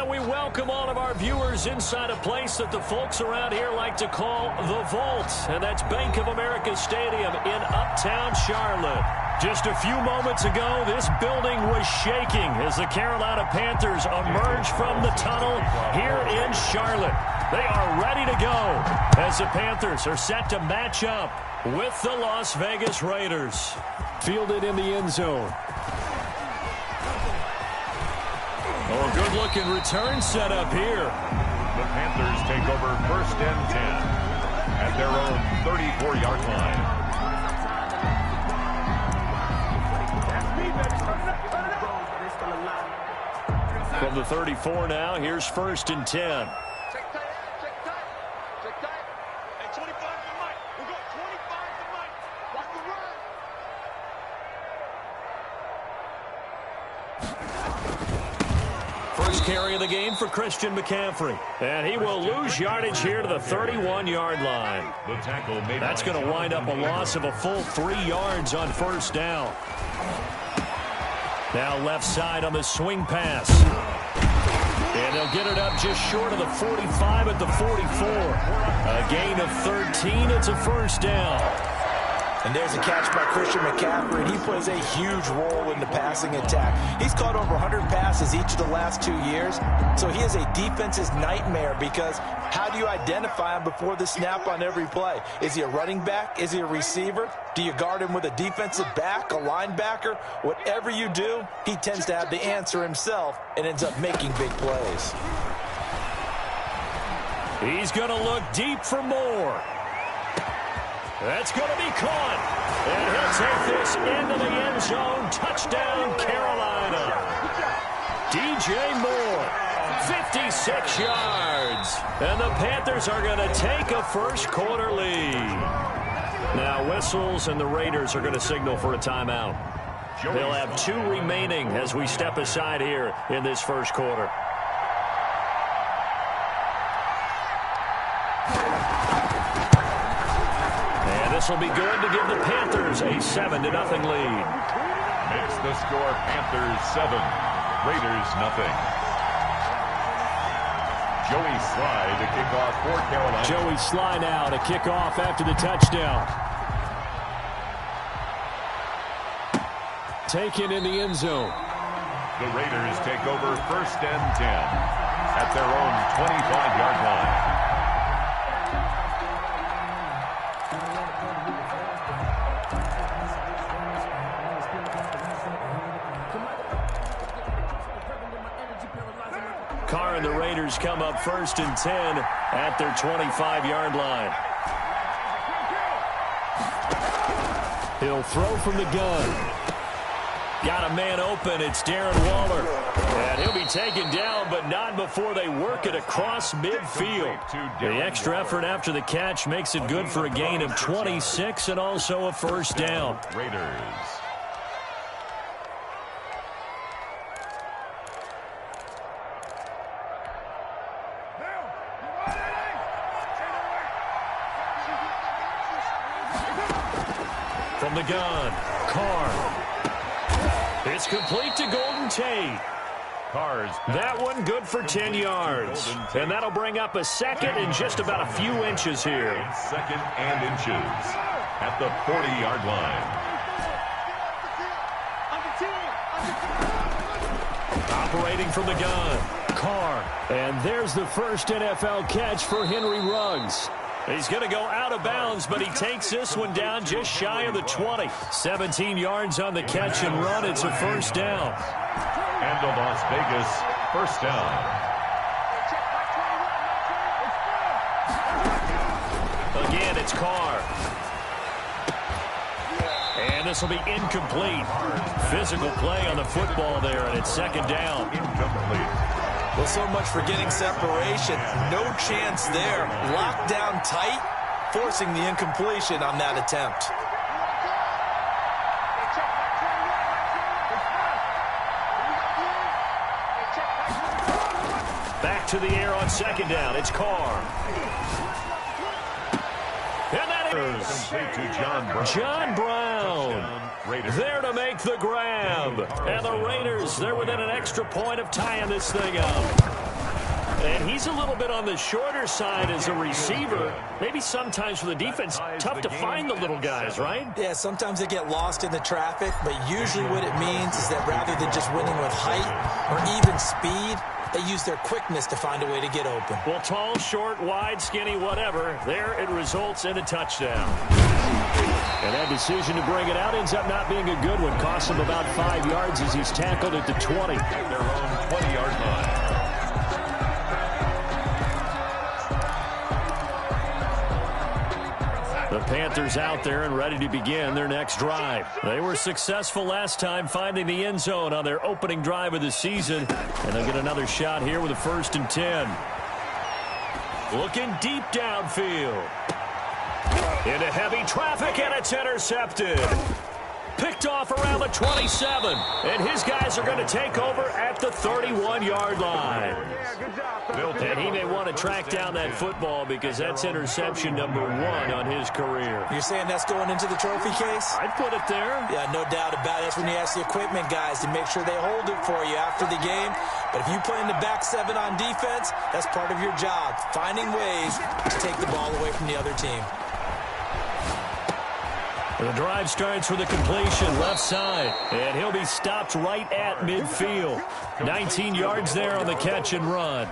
And we welcome all of our viewers inside a place that the folks around here like to call the Vault. And that's Bank of America Stadium in Uptown Charlotte. Just a few moments ago, this building was shaking as the Carolina Panthers emerged from the tunnel here in Charlotte. They are ready to go as the Panthers are set to match up with the Las Vegas Raiders. Fielded in the end zone. Oh, good-looking return set up here. The Panthers take over 1st and 10 at their own 34-yard line. From the 34 now, here's 1st and 10. First carry of the game for Christian McCaffrey. And he will lose yardage here to the 31-yard line. That's going to wind up a loss of a full 3 yards on 1st down. Now left side on the swing pass. And they'll get it up just short of the 45 at the 44. A gain of 13. It's a 1st down. And there's a catch by Christian McCaffrey, and he plays a huge role in the passing attack. He's caught over 100 passes each of the last 2 years, so he is a defense's nightmare because how do you identify him before the snap on every play? Is he a running back? Is he a receiver? Do you guard him with a defensive back, a linebacker? Whatever you do, he tends to have the answer himself and ends up making big plays. He's going to look deep for more. That's going to be caught. And he'll take this into the end zone. Touchdown, Carolina. DJ Moore, 56 yards. And the Panthers are going to take a first-quarter lead. Now whistles, and the Raiders are going to signal for a timeout. They'll have 2 remaining as we step aside here in this first quarter. This will be good to give the Panthers a 7-0 lead. Makes the score Panthers 7, Raiders nothing. Joey Sly to kick off for Carolina. Joey Sly now to kick off after the touchdown. Taken in the end zone. The Raiders take over 1st and 10 at their own 25-yard line. Carr and the Raiders come up 1st and 10 at their 25-yard line. He'll throw from the gun. Got a man open. It's Darren Waller. And he'll be taken down, but not before they work it across midfield. The extra effort after the catch makes it good for a gain of 26 and also a 1st down. Raiders. From the gun, Carr. It's complete to Golden Tate. That one good for 10 yards. And that'll bring up a 2nd and just about a few inches here. 2nd and inches at the 40-yard line. Operating from the gun, Carr. And there's the first NFL catch for Henry Ruggs. He's going to go out of bounds, but he takes this one down just shy of the 20. 17 yards on the catch and run. It's a 1st down. And the Las Vegas 1st down. Again, it's Carr. And this will be incomplete. Physical play on the football there, and it's 2nd down. Incomplete. Well, so much for getting separation. No chance there. Locked down tight, forcing the incompletion on that attempt. Back to the air on 2nd down. It's Carr. And that is John Brown. There to make the grab. And the Raiders, they're within an extra point of tying this thing up. And he's a little bit on the shorter side as a receiver. Maybe sometimes for the defense, tough to find the little guys, right? Yeah, sometimes they get lost in the traffic, but usually what it means is that rather than just winning with height or even speed, they use their quickness to find a way to get open. Well, tall, short, wide, skinny, whatever, there it results in a touchdown. And that decision to bring it out ends up not being a good one. Costs him about 5 yards as he's tackled at the 20. At their own 20-yard line. The Panthers out there and ready to begin their next drive. They were successful last time finding the end zone on their opening drive of the season. And they'll get another shot here with a 1st and 10. Looking deep downfield. Into heavy traffic, and it's intercepted. Picked off around the 27. And his guys are going to take over at the 31-yard line. And he may want to track down that football because that's interception number 1 on his career. You're saying that's going into the trophy case? I'd put it there. Yeah, no doubt about it. That's when you ask the equipment guys to make sure they hold it for you after the game. But if you play in the back 7 on defense, that's part of your job, finding ways to take the ball away from the other team. The drive starts with a completion left side, and he'll be stopped right at midfield. 19 yards there on the catch and run.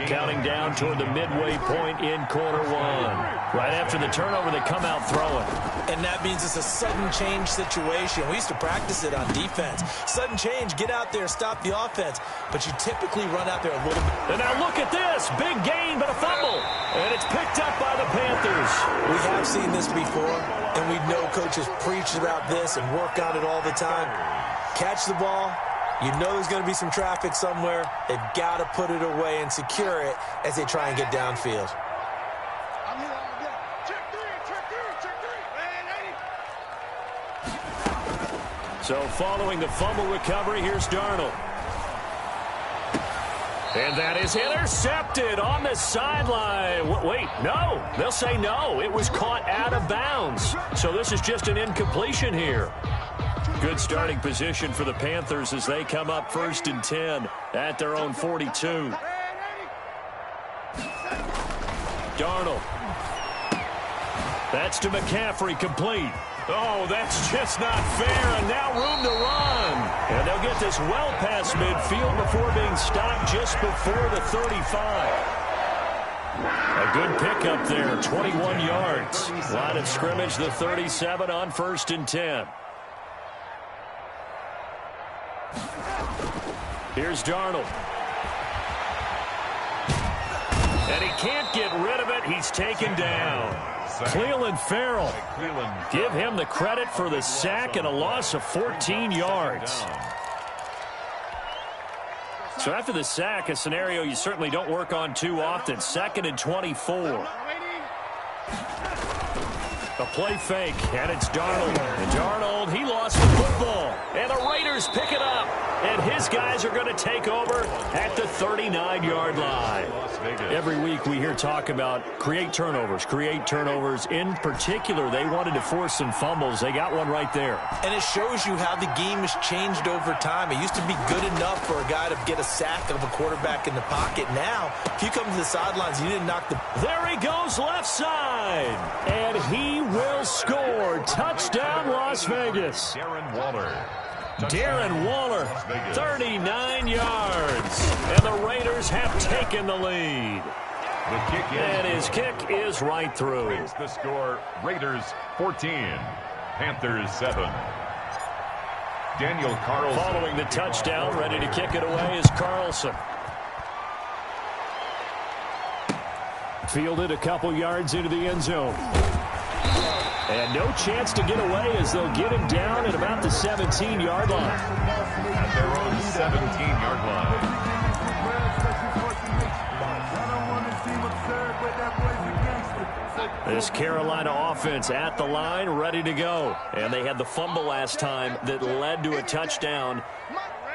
Counting down toward the midway point in quarter 1. Right after the turnover, they come out throwing. And that means it's a sudden change situation. We used to practice it on defense. Sudden change, get out there, stop the offense. But you typically run out there a little bit. And now look at this. Big gain, but a fumble. And it's picked up by the Panthers. We have seen this before, and we know coaches preach about this and work on it all the time. Catch the ball. You know there's going to be some traffic somewhere. They've got to put it away and secure it as they try and get downfield. So following the fumble recovery, here's Darnold. And that is intercepted on the sideline. Wait, no. They'll say no. It was caught out of bounds. So this is just an incompletion here. Good starting position for the Panthers as they come up 1st and 10 at their own 42. Darnold. That's to McCaffrey, complete. Oh, that's just not fair, and now room to run. And they'll get this well past midfield before being stopped just before the 35. A good pickup there, 21 yards. Line of scrimmage, the 37 on 1st and 10. Here's Darnold. And he can't get rid of it. He's taken down. Clelin Ferrell. Give him the credit for the sack and a loss of 14 yards. So after the sack, a scenario you certainly don't work on too often. 2nd and 24. A play fake, and it's Darnold. And Darnold, he lost the football. And the Raiders pick it up. And his guys are going to take over at the 39-yard line. Every week we hear talk about create turnovers. In particular, they wanted to force some fumbles. They got one right there. And it shows you how the game has changed over time. It used to be good enough for a guy to get a sack of a quarterback in the pocket. Now, if you come to the sidelines, you didn't knock the... There he goes left side. And he will score. Touchdown, Las Vegas. Darren Waller, 39 yards. And the Raiders have taken the lead. And his kick is right through. It's the score, Raiders 14, Panthers 7. Daniel Carlson. Following the touchdown, ready to kick it away is Carlson. Fielded a couple yards into the end zone. And no chance to get away as they'll get him down at about the 17-yard line. At their own 17-yard line. This Carolina offense at the line, ready to go. And they had the fumble last time that led to a touchdown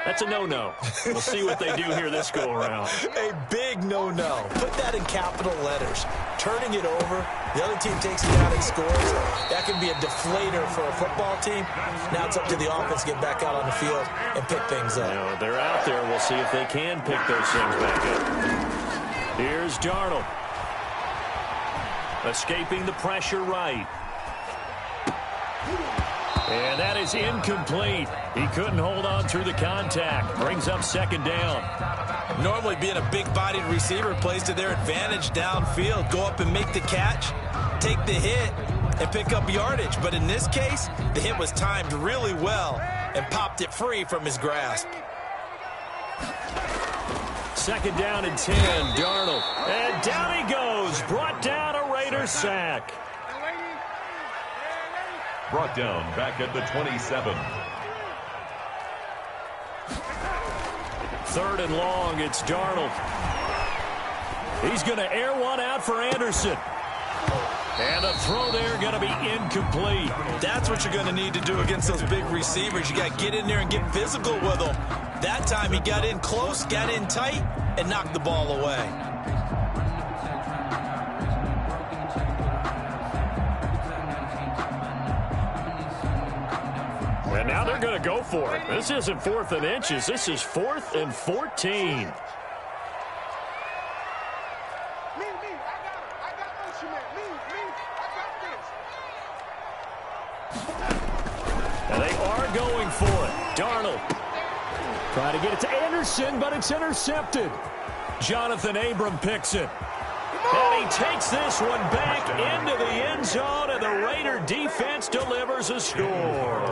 That's a no-no. We'll see what they do here this go-around. A big no-no. Put that in capital letters. Turning it over, the other team takes it down and scores. That can be a deflator for a football team. Now it's up to the offense to get back out on the field and pick things up. You know, they're out there. We'll see if they can pick those things back up. Here's Darnold. Escaping the pressure right. And that is incomplete. He couldn't hold on through the contact. Brings up second down. Normally being a big-bodied receiver plays to their advantage downfield. Go up and make the catch, take the hit, and pick up yardage. But in this case, the hit was timed really well and popped it free from his grasp. Second down and 10, Darnold. And down he goes. Brought down a Raiders sack. Brought down back at the 27. Third and long, it's Darnold. He's going to air one out for Anderson. And a throw there going to be incomplete. That's what you're going to need to do against those big receivers. You got to get in there and get physical with them. That time he got in close, got in tight, and knocked the ball away. And now they're going to go for it. This isn't 4th and inches. This is 4th and 14. And they are going for it. Darnold trying to get it to Anderson, but it's intercepted. Jonathan Abram picks it. And he takes this one back into the end zone, and the Raider defense delivers a score.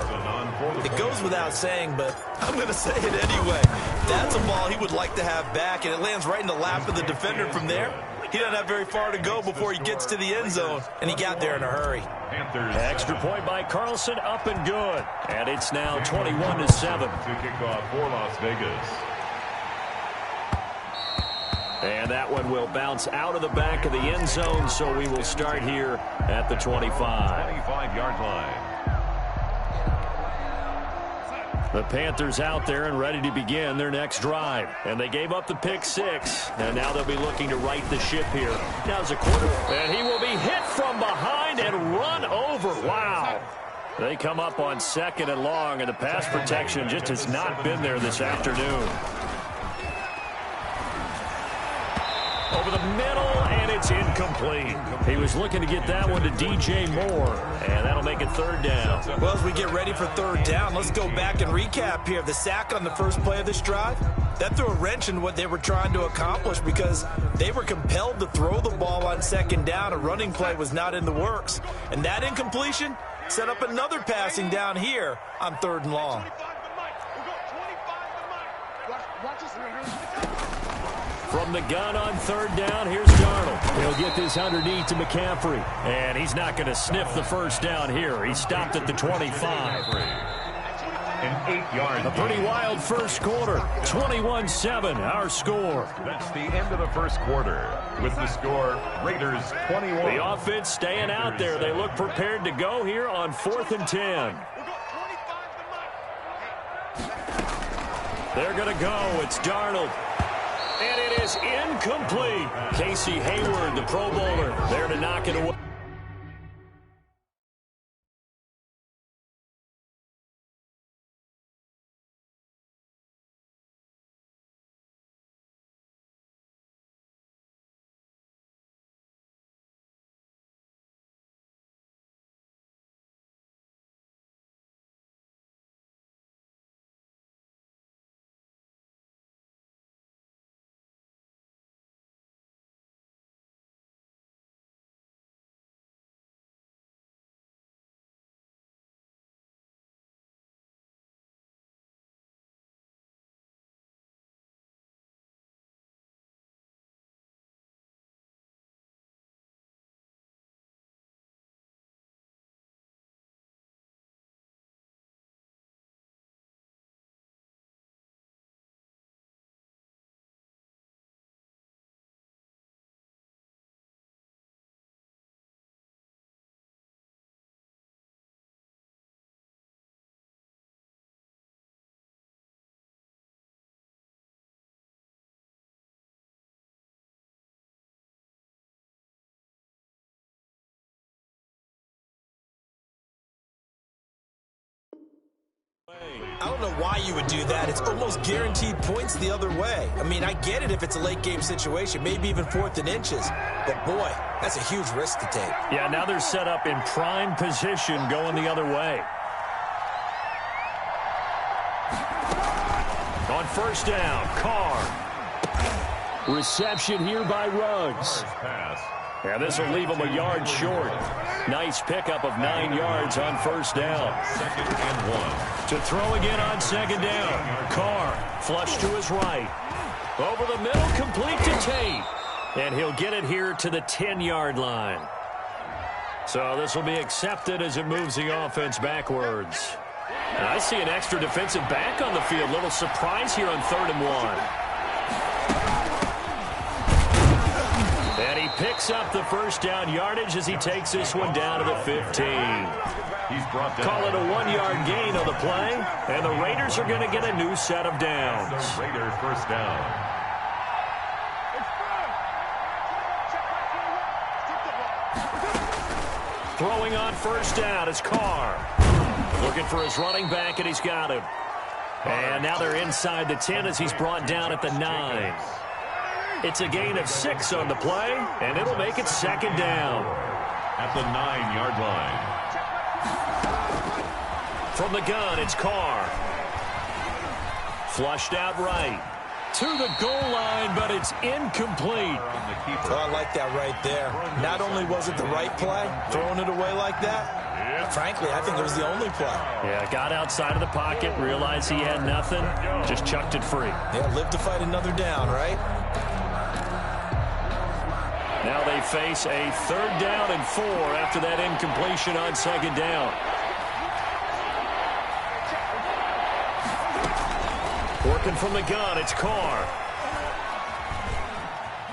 It goes without saying, but I'm going to say it anyway. That's a ball he would like to have back, and it lands right in the lap of the defender from there. He doesn't have very far to go before he gets to the end zone, and he got there in a hurry. Extra point by Carlson, up and good. And it's now 21-7. To kick off for Las Vegas. And that one will bounce out of the back of the end zone, so we will start here at the 25. 25-yard line. The Panthers out there and ready to begin their next drive. And they gave up the pick six, and now they'll be looking to right the ship here. Now as a quarterback, and he will be hit from behind and run over. Wow. They come up on second and long, and the pass protection just has not been there this afternoon. Over the middle, and it's incomplete. He was looking to get that one to DJ Moore, and that'll make it third down. Well, as we get ready for third down, let's go back and recap here. The sack on the first play of this drive, that threw a wrench in what they were trying to accomplish because they were compelled to throw the ball on second down. A running play was not in the works. And that incompletion set up another passing down here on third and long. From the gun on third down, here's Darnold. He'll get this underneath to McCaffrey. And he's not going to sniff the first down here. He stopped at the 25. An 8-yard. A pretty wild first quarter. 21-7, our score. That's the end of the first quarter. With the score, Raiders 21. The offense staying out there. They look prepared to go here on 4th and 10. They're going to go. It's Darnold. And it is incomplete. Casey Hayward, the Pro Bowler, there to knock it away. I don't know why you would do that. It's almost guaranteed points the other way. I mean, I get it if it's a late game situation, maybe even 4th and inches. But boy, that's a huge risk to take. Yeah, now they're set up in prime position going the other way. On first down, Carr. Reception here by Ruggs. Yeah, this will leave him a yard short. Nice pickup of 9 yards on first down. 2nd and 1. To throw again on 2nd down. Carr, flush to his right. Over the middle, complete to Tate. And he'll get it here to the 10-yard line. So this will be accepted as it moves the offense backwards. And I see an extra defensive back on the field. Little surprise here on 3rd and 1. And he picks up the first down yardage as he takes this one down to the 15. He's brought down. Call it a 1-yard gain on the play, and the Raiders are going to get a new set of downs. The Raider first down. Throwing on first down is Carr. Looking for his running back, and he's got him. And now they're inside the 10 as he's brought down at the 9. It's a gain of 6 on the play, and it'll make it 2nd down. At the 9-yard line. From the gun, it's Carr. Flushed out right. To the goal line, but it's incomplete. Oh, I like that right there. Not only was it the right play, throwing it away like that, frankly, I think it was the only play. Yeah, got outside of the pocket, realized he had nothing, just chucked it free. Yeah, live to fight another down, right? Now they face a 3rd down and 4 after that incompletion on 2nd down. Working from the gun, it's Carr.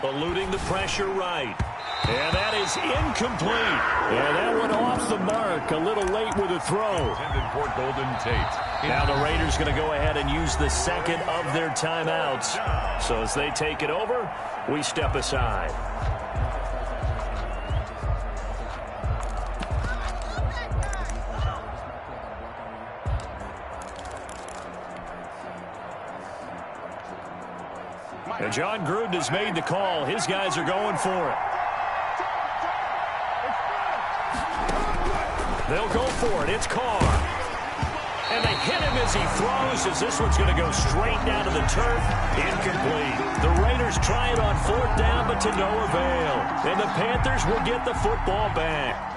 Eluding the pressure right. And that is incomplete. And that went off the mark. A little late with a throw. Intended for Golden Tate. Now the Raiders going to go ahead and use the second of their timeouts. So as they take it over, we step aside. And John Gruden has made the call. His guys are going for it. They'll go for it. It's Carr. And they hit him as he throws, as this one's going to go straight down to the turf. Incomplete. The Raiders try it on 4th down, but to no avail. And the Panthers will get the football back.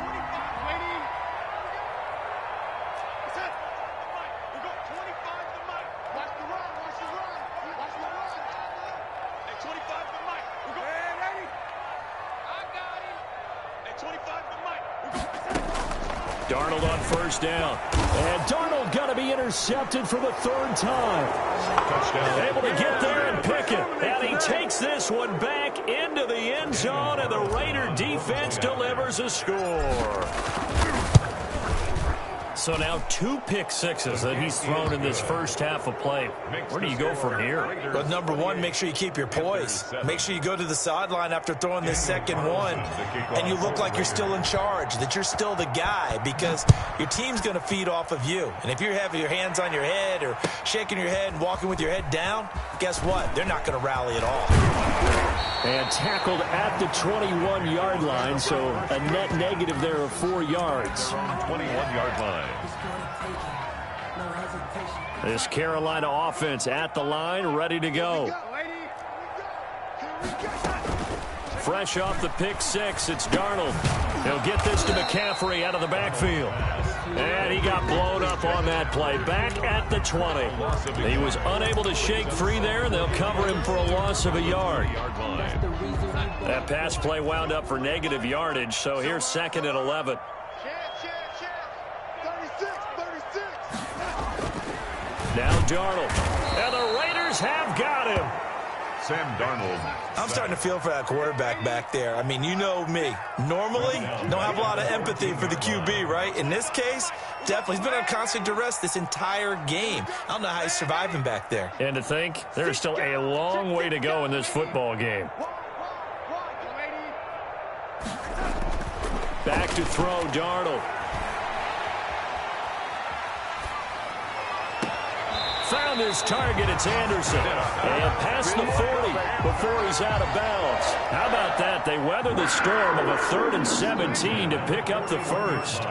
Darnold on first down. And Darnold got to be intercepted for the 3rd time. Touchdown. Able to get there and pick it. And he takes this one back into the end zone, and the Raider defense delivers a score. So now 2 pick sixes that he's thrown in this first half of play. Where do you go from here? But number one, make sure you keep your poise. Make sure you go to the sideline after throwing this second one, and you look like you're still in charge, that you're still the guy, because your team's going to feed off of you. And if you're having your hands on your head or shaking your head and walking with your head down, guess what? They're not going to rally at all. And tackled at the 21-yard line, so a net negative there of 4 yards. 21-yard line. This Carolina offense at the line, ready to go. Fresh off the pick six, it's Darnold. He'll get this to McCaffrey out of the backfield. And he got blown up on that play. Back at the 20. He was unable to shake free there, and they'll cover him for a loss of a yard. That pass play wound up for negative yardage, so here's 2nd and 11. 36. Now Darnold. And the Raiders have got him. Sam Darnold. I'm starting to feel for that quarterback back there. I mean, you know me. Normally, don't have a lot of empathy for the QB, right? In this case, definitely. He's been on constant duress this entire game. I don't know how he's surviving back there. And to think, there's still a long way to go in this football game. Back to throw, Darnold. Found his target. It's Anderson. And past the 40 before he's out of bounds. How about that? They weather the storm of a 3rd and 17 to pick up the first.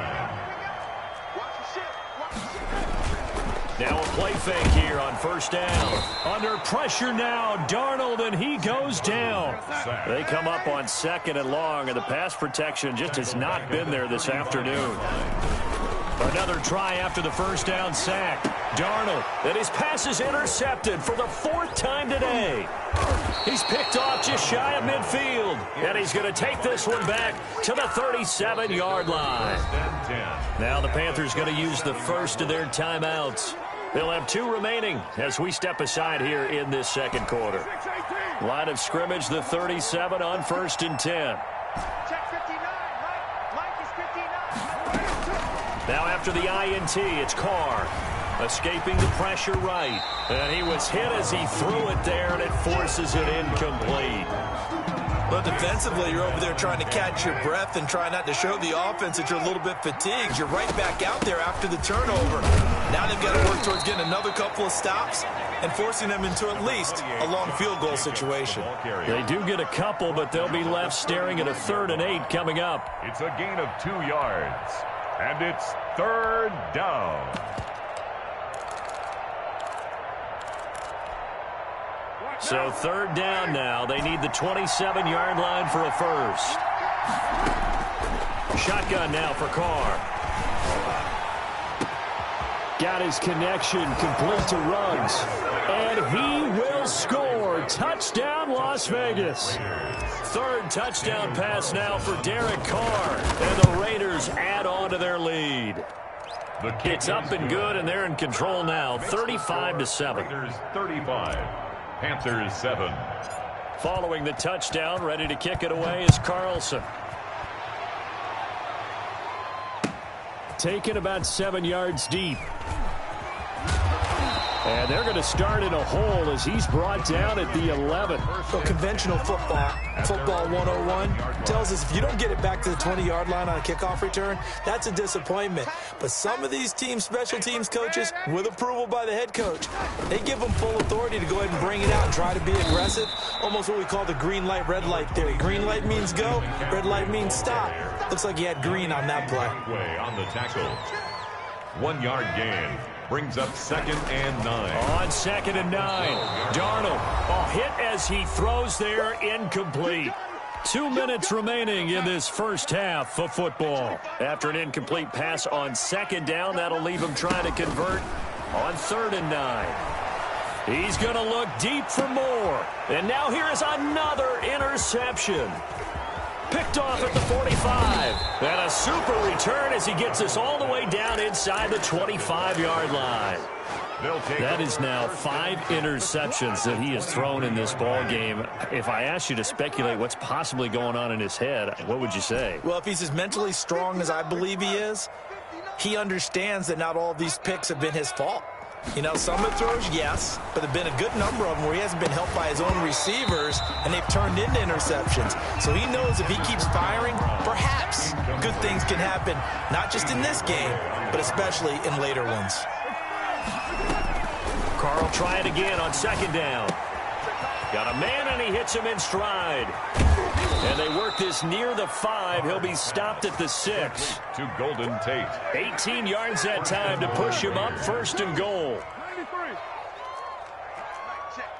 Now a play fake here on first down. Under pressure now, Darnold, and he goes down. They come up on 2nd and long, and the pass protection just has not been there this afternoon. Another try after the first down sack. Darnold, and his pass is intercepted for the 4th time today. He's picked off just shy of midfield, and he's going to take this one back to the 37-yard line. Now the Panthers going to use the first of their timeouts. They'll have 2 remaining as we step aside here in this second quarter. Line of scrimmage, the 37 on 1st and 10. Check 59, Mike is 59. Now after the INT, it's Carr. Escaping the pressure right. And he was hit as he threw it there, and it forces it incomplete. But defensively, you're over there trying to catch your breath and try not to show the offense that you're a little bit fatigued. You're right back out there after the turnover. Now they've got to work towards getting another couple of stops and forcing them into at least a long field goal situation. They do get a couple, but they'll be left staring at a 3rd and 8 coming up. It's a gain of 2 yards, and it's 3rd down. So 3rd down now. They need the 27-yard line for a first. Shotgun now for Carr. Got his connection complete to Ruggs. And he will score. Touchdown, Las Vegas. 3rd touchdown pass now for Derek Carr. And the Raiders add on to their lead. It's up and good, and they're in control now. 35-7. Raiders 35. Panthers 7. Following the touchdown, ready to kick it away is Carlson. Taken about 7 yards deep. And they're going to start in a hole as he's brought down at the 11. So conventional football 101, tells us if you don't get it back to the 20-yard line on a kickoff return, that's a disappointment. But some of these special teams coaches, with approval by the head coach, they give them full authority to go ahead and bring it out and try to be aggressive, almost what we call the green light, red light theory. Green light means go, red light means stop. Looks like he had green on that play. On the tackle. 1-yard gain. Brings up 2nd and 9. On 2nd and 9. Darnold, a hit as he throws there, incomplete. 2 minutes remaining in this first half of football. After an incomplete pass on 2nd down, that'll leave him trying to convert on 3rd and 9. He's going to look deep for more. And now here is another interception. Picked off at the 45. And a super return as he gets us all the way down inside the 25-yard line. That is now 5 interceptions that he has thrown in this ball game. If I asked you to speculate what's possibly going on in his head, what would you say? Well, if he's as mentally strong as I believe he is, he understands that not all of these picks have been his fault. You know, some of the throws, yes, but there have been a good number of them where he hasn't been helped by his own receivers, and they've turned into interceptions. So he knows if he keeps firing, perhaps good things can happen, not just in this game, but especially in later ones. Carl try it again on 2nd down. Got a man, and he hits him in stride. And they work this near the 5. He'll be stopped at the 6. To Golden Tate. 18 yards that time to push him up 1st and goal. 93.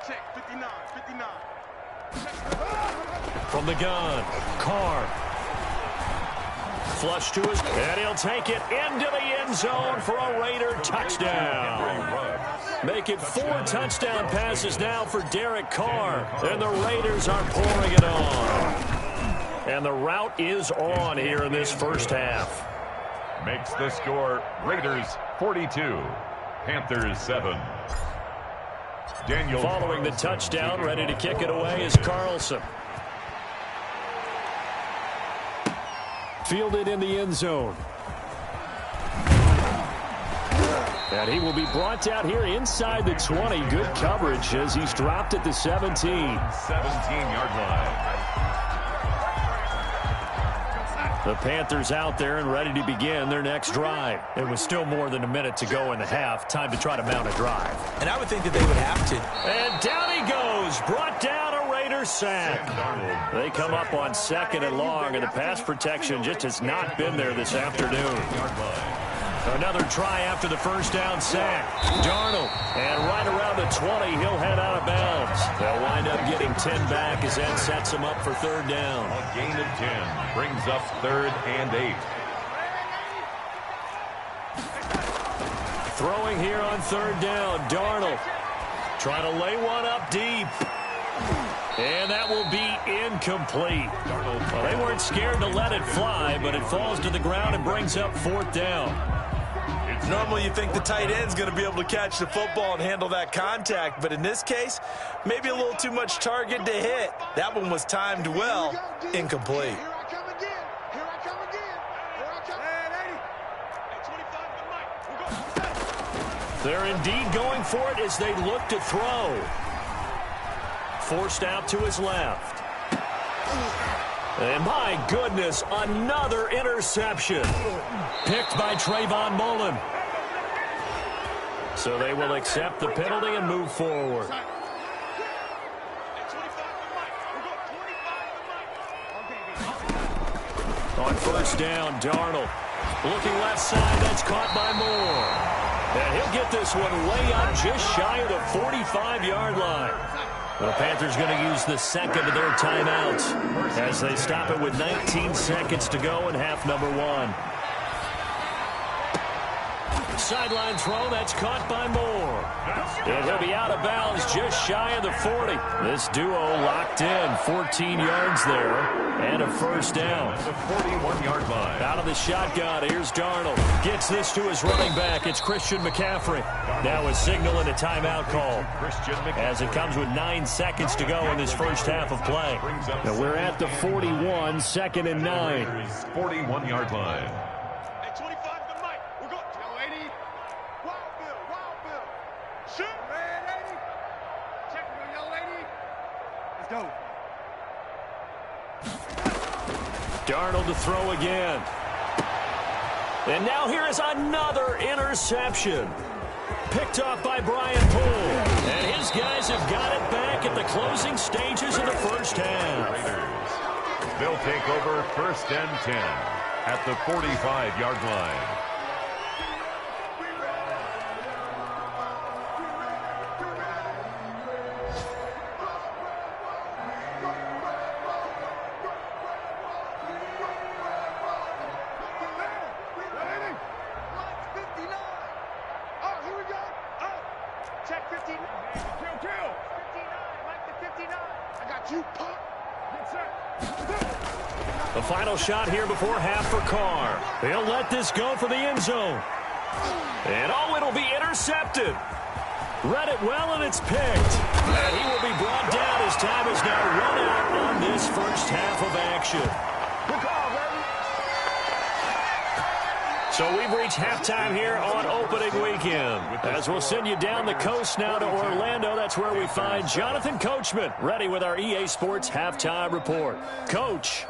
Check, 59. From the gun, Carr. Flush to his, and he'll take it into the end zone for a Raider touchdown. Make it 4 touchdown passes now for Derek Carr, and the Raiders are pouring it on. And the route is on here in this first half. Makes the score Raiders 42, Panthers 7. Daniel following the touchdown, ready to kick it away is Carlson. Fielded in the end zone. And he will be brought out here inside the 20. Good coverage as he's dropped at the 17. 17-yard line. The Panthers out there and ready to begin their next drive. It was still more than a minute to go in the half. Time to try to mount a drive. And I would think that they would have to. And down he goes. Brought down a Raiders sack. They come up on 2nd and long, and the pass protection just has not been there this afternoon. Another try after the first down sack. Darnold, and right around the 20, he'll head out of bounds. They'll wind up getting 10 back as that sets him up for 3rd down. A gain of 10 brings up 3rd and 8. Throwing here on 3rd down, Darnold trying to lay one up deep. And that will be incomplete. Well, they weren't scared to let it fly, but it falls to the ground and brings up 4th down. Normally you think the tight end's going to be able to catch the football and handle that contact, but in this case, maybe a little too much target to hit. That one was timed well, incomplete. Here I come again. Here I come again. Here I come. Hey, 25 to Mike. They're indeed going for it as they look to throw. Forced out to his left. And my goodness, another interception. Picked by Trayvon Mullen. So they will accept the penalty and move forward. On 1st down, Darnold. Looking left side, that's caught by Moore. And he'll get this one way up just shy of the 45-yard line. The Panthers going to use the 2nd of their timeouts as they stop it with 19 seconds to go in half number 1. Sideline throw, that's caught by Moore. And he'll be out of bounds just shy of the 40. This duo locked in, 14 yards there, and a 1st down. The 41-yard line. Out of the shotgun, here's Darnold. Gets this to his running back. It's Christian McCaffrey. Now a signal and a timeout call as it comes with 9 seconds to go in this first half of play. Now we're at the 41, 2nd and 9. 41-yard line. Hey, 25 to Mike. We're going. Yo, 80. Wild Bill. Wild Bill. Shoot. Red 80. Check me, yo, 80. Let's go. Darnold to throw again. And now here is another interception. Picked off by Brian Poole. And his guys have got it back at the closing stages of the first half. Raiders. They'll take over 1st and 10 at the 45-yard line. The final shot here before half for Carr. He'll let this go for the end zone. And oh, it'll be intercepted. Read it well, and it's picked. And he will be brought down as time is now run out on this first half of action. So we've reached halftime here on opening weekend. As we'll send you down the coast now to Orlando, that's where we find Jonathan Coachman, ready with our EA Sports halftime report. Coach.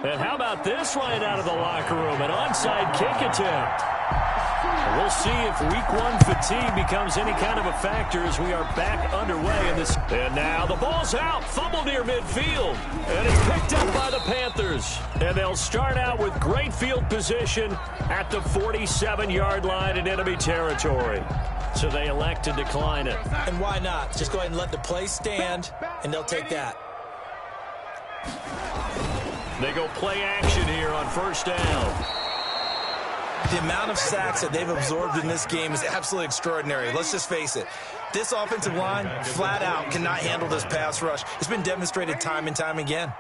And how about this right out of the locker room? An onside kick attempt. We'll see if week 1 fatigue becomes any kind of a factor as we are back underway in this. And now the ball's out. Fumble near midfield. And it's picked up by the Panthers. And they'll start out with great field position at the 47-yard line in enemy territory. So they elect to decline it. And why not? Just go ahead and let the play stand, and they'll take that. They go play action here on 1st down. The amount of sacks that they've absorbed in this game is absolutely extraordinary. Let's just face it. This offensive line, flat out, cannot handle this pass rush. It's been demonstrated time and time again.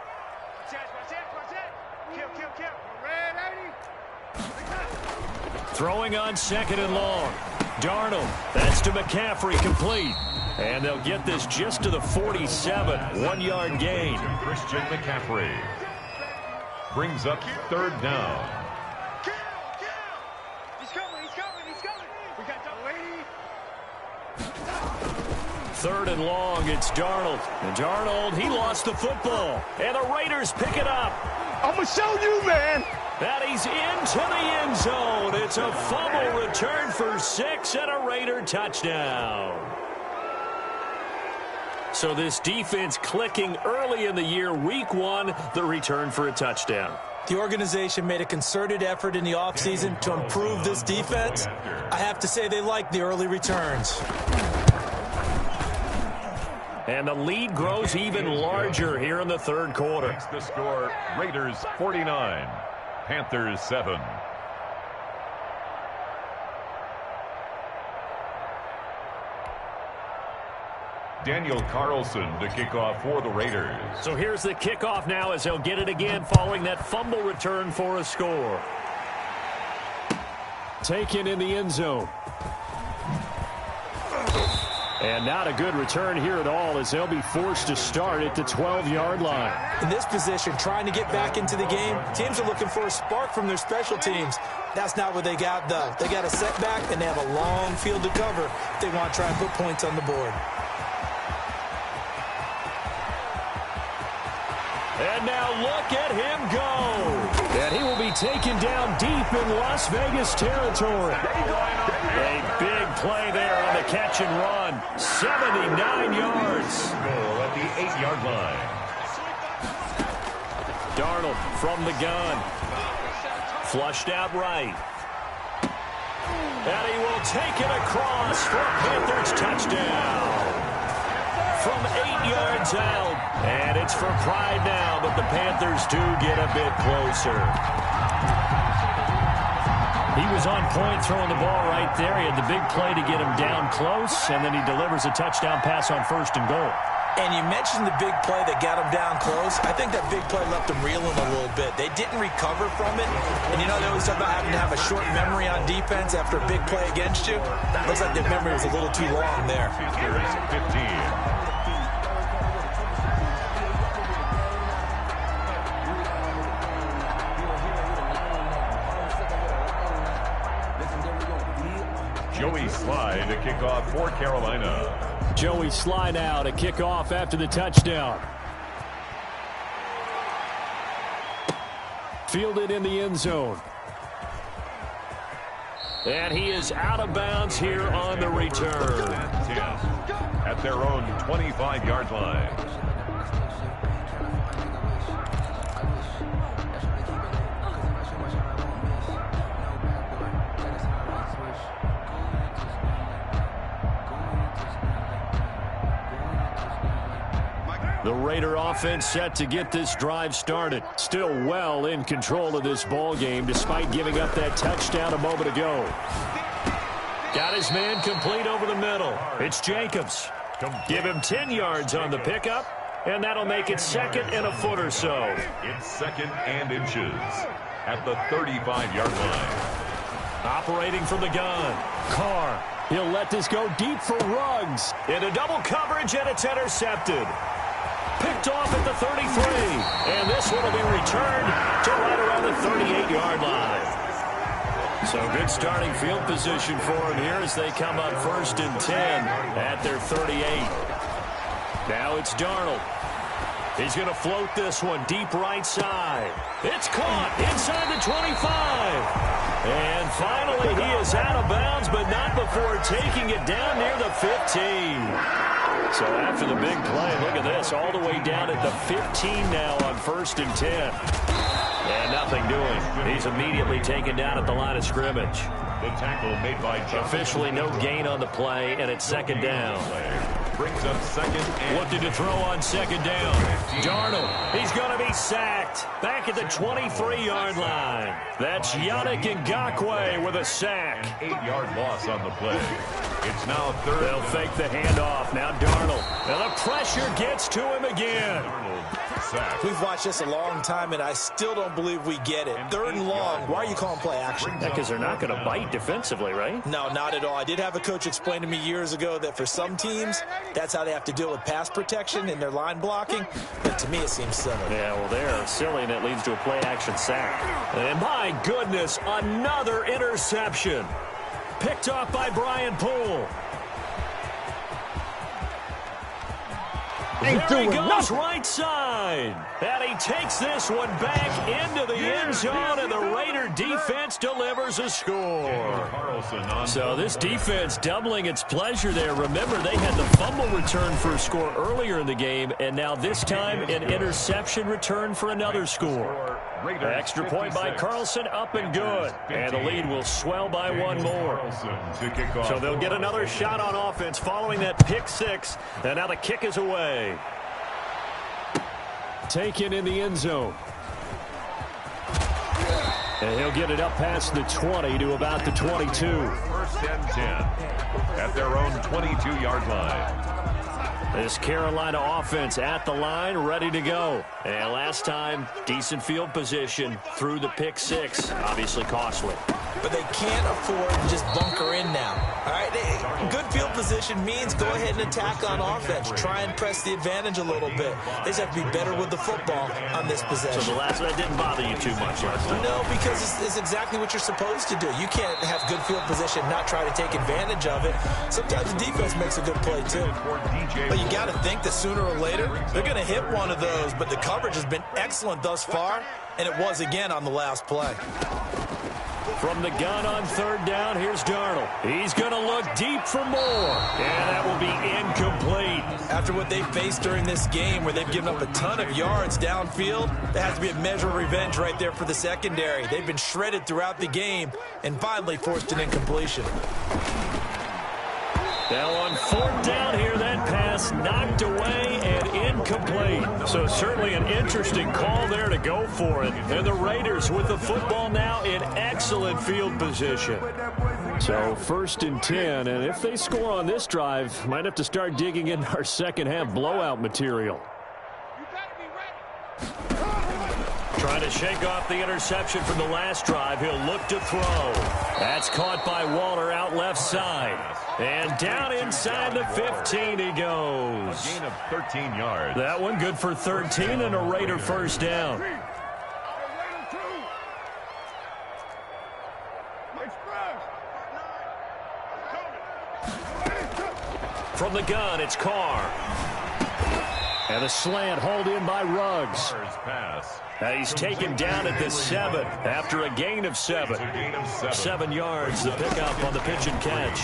Throwing on 2nd and long. Darnold, that's to McCaffrey, complete. And they'll get this just to the 47, 1-yard gain. Christian McCaffrey brings up 3rd down. 3rd and long. It's Darnold. And Darnold, he lost the football. And the Raiders pick it up. I'm going to show you, man. And he's into the end zone. It's a fumble return for 6 and a Raider touchdown. So this defense clicking early in the year, week 1, the return for a touchdown. The organization made a concerted effort in the offseason to improve this defense. I have to say they like the early returns. And the lead grows even larger here in the 3rd quarter. Makes the score Raiders 49, Panthers 7. Daniel Carlson to kick off for the Raiders. So here's the kickoff now as they'll get it again following that fumble return for a score. Taken in the end zone. And not a good return here at all as they'll be forced to start at the 12-yard line. In this position, trying to get back into the game, teams are looking for a spark from their special teams. That's not what they got, though. They got a setback, and they have a long field to cover if they want to try and put points on the board. And now look at him go. And he will be taken down deep in Las Vegas territory. A big play there on the catch and run. 79 yards. Goal at the 8-yard line. Darnold from the gun. Flushed out right. And he will take it across for a Panthers touchdown. From 8 yards out. And it's for pride now, but the Panthers do get a bit closer. He was on point throwing the ball right there. He had the big play to get him down close, and then he delivers a touchdown pass on 1st and goal. And you mentioned the big play that got him down close. I think that big play left him reeling a little bit. They didn't recover from it. And you know, they always talk about having to have a short memory on defense after a big play against you. Looks like their memory was a little too long there. Panthers 15. Joey Slye to kick off for Carolina. Joey Slye now to kick off after the touchdown. Fielded in the end zone. And he is out of bounds here on the return. At their own 25-yard line. The Raider offense set to get this drive started. Still well in control of this ball game despite giving up that touchdown a moment ago. Got his man complete over the middle. It's Jacobs. Give him 10 yards on the pickup, and that'll make it 2nd and a foot or so. It's 2nd and inches at the 35-yard line. Operating from the gun. Carr. He'll let this go deep for Ruggs. Into double coverage, and it's intercepted. Picked off at the 33. And this one will be returned to right around the 38-yard line. So good starting field position for him here as they come up 1st and 10 at their 38. Now it's Darnold. He's going to float this one deep right side. It's caught inside the 25. And finally he is out of bounds, but not before taking it down near the 15. So after the big play, look at this, all the way down at the 15 now on 1st and 10. And nothing doing. He's immediately taken down at the line of scrimmage. The tackle made by Johnson. Officially no gain on the play, and it's 2nd down. Brings up 2nd and... Looking to throw on 2nd down. Darnold, he's going to be sacked. Back at the 23-yard line. That's Yannick Ngakoue with a sack. 8-yard loss on the play. It's now 3rd. They'll fake the handoff. Now Darnold. And the pressure gets to him again. Sack. We've watched this a long time, and I still don't believe we get it. 3rd and long. Why are you calling play action? Because they're not going to bite defensively, right? No, not at all. I did have a coach explain to me years ago that for some teams, that's how they have to deal with pass protection and their line blocking. But to me, it seems silly. Yeah, well, they're silly, and it leads to a play-action sack. And my goodness, another interception. Picked off by Brian Poole. There he goes right side. And he takes this one back into the end zone, and the Raider defense delivers a score. So this defense doubling its pleasure there. Remember, they had the fumble return for a score earlier in the game, and now this time an interception return for another score. Extra point by Carlson, up and good. And the lead will swell by one more. So they'll get another shot on offense following that pick six. And now the kick is away. Taken in the end zone. And he'll get it up past the 20 to about the 22. First and 10 at their own 22-yard line. This Carolina offense at the line, ready to go. And last time, decent field position through the pick six. Obviously costly. But they can't afford to just bunker in now. All right, good field position means go ahead and attack on offense. Try and press the advantage a little bit. They just have to be better with the football on this possession. So that didn't bother you too much last time? No, because it's exactly what you're supposed to do. You can't have good field position, not try to take advantage of it. Sometimes the defense makes a good play too. But you got to think that sooner or later, they're going to hit one of those. But the coverage has been excellent thus far, and it was again on the last play. From the gun on third down, here's Darnold. He's going to look deep for more. And that will be incomplete. After what they faced during this game where they've given up a ton of yards downfield, there has to be a measure of revenge right there for the secondary. They've been shredded throughout the game and finally forced an incompletion. Now on fourth down here, that pass knocked away and incomplete. So certainly an interesting call there to go for it. And the Raiders with the football now in excellent field position. So first and 10, and if they score on this drive, might have to start digging into our second half blowout material. Trying to shake off the interception from the last drive. He'll look to throw. That's caught by Waller out left side. And down inside the 15 he goes. A gain of 13 yards. That one good for 13 and a Raider first down. From the gun, it's Carr. And a slant hauled in by Ruggs. Pass. He's taken down at the 7 after a gain of 7. 7 yards, the pickup on the pitch and catch.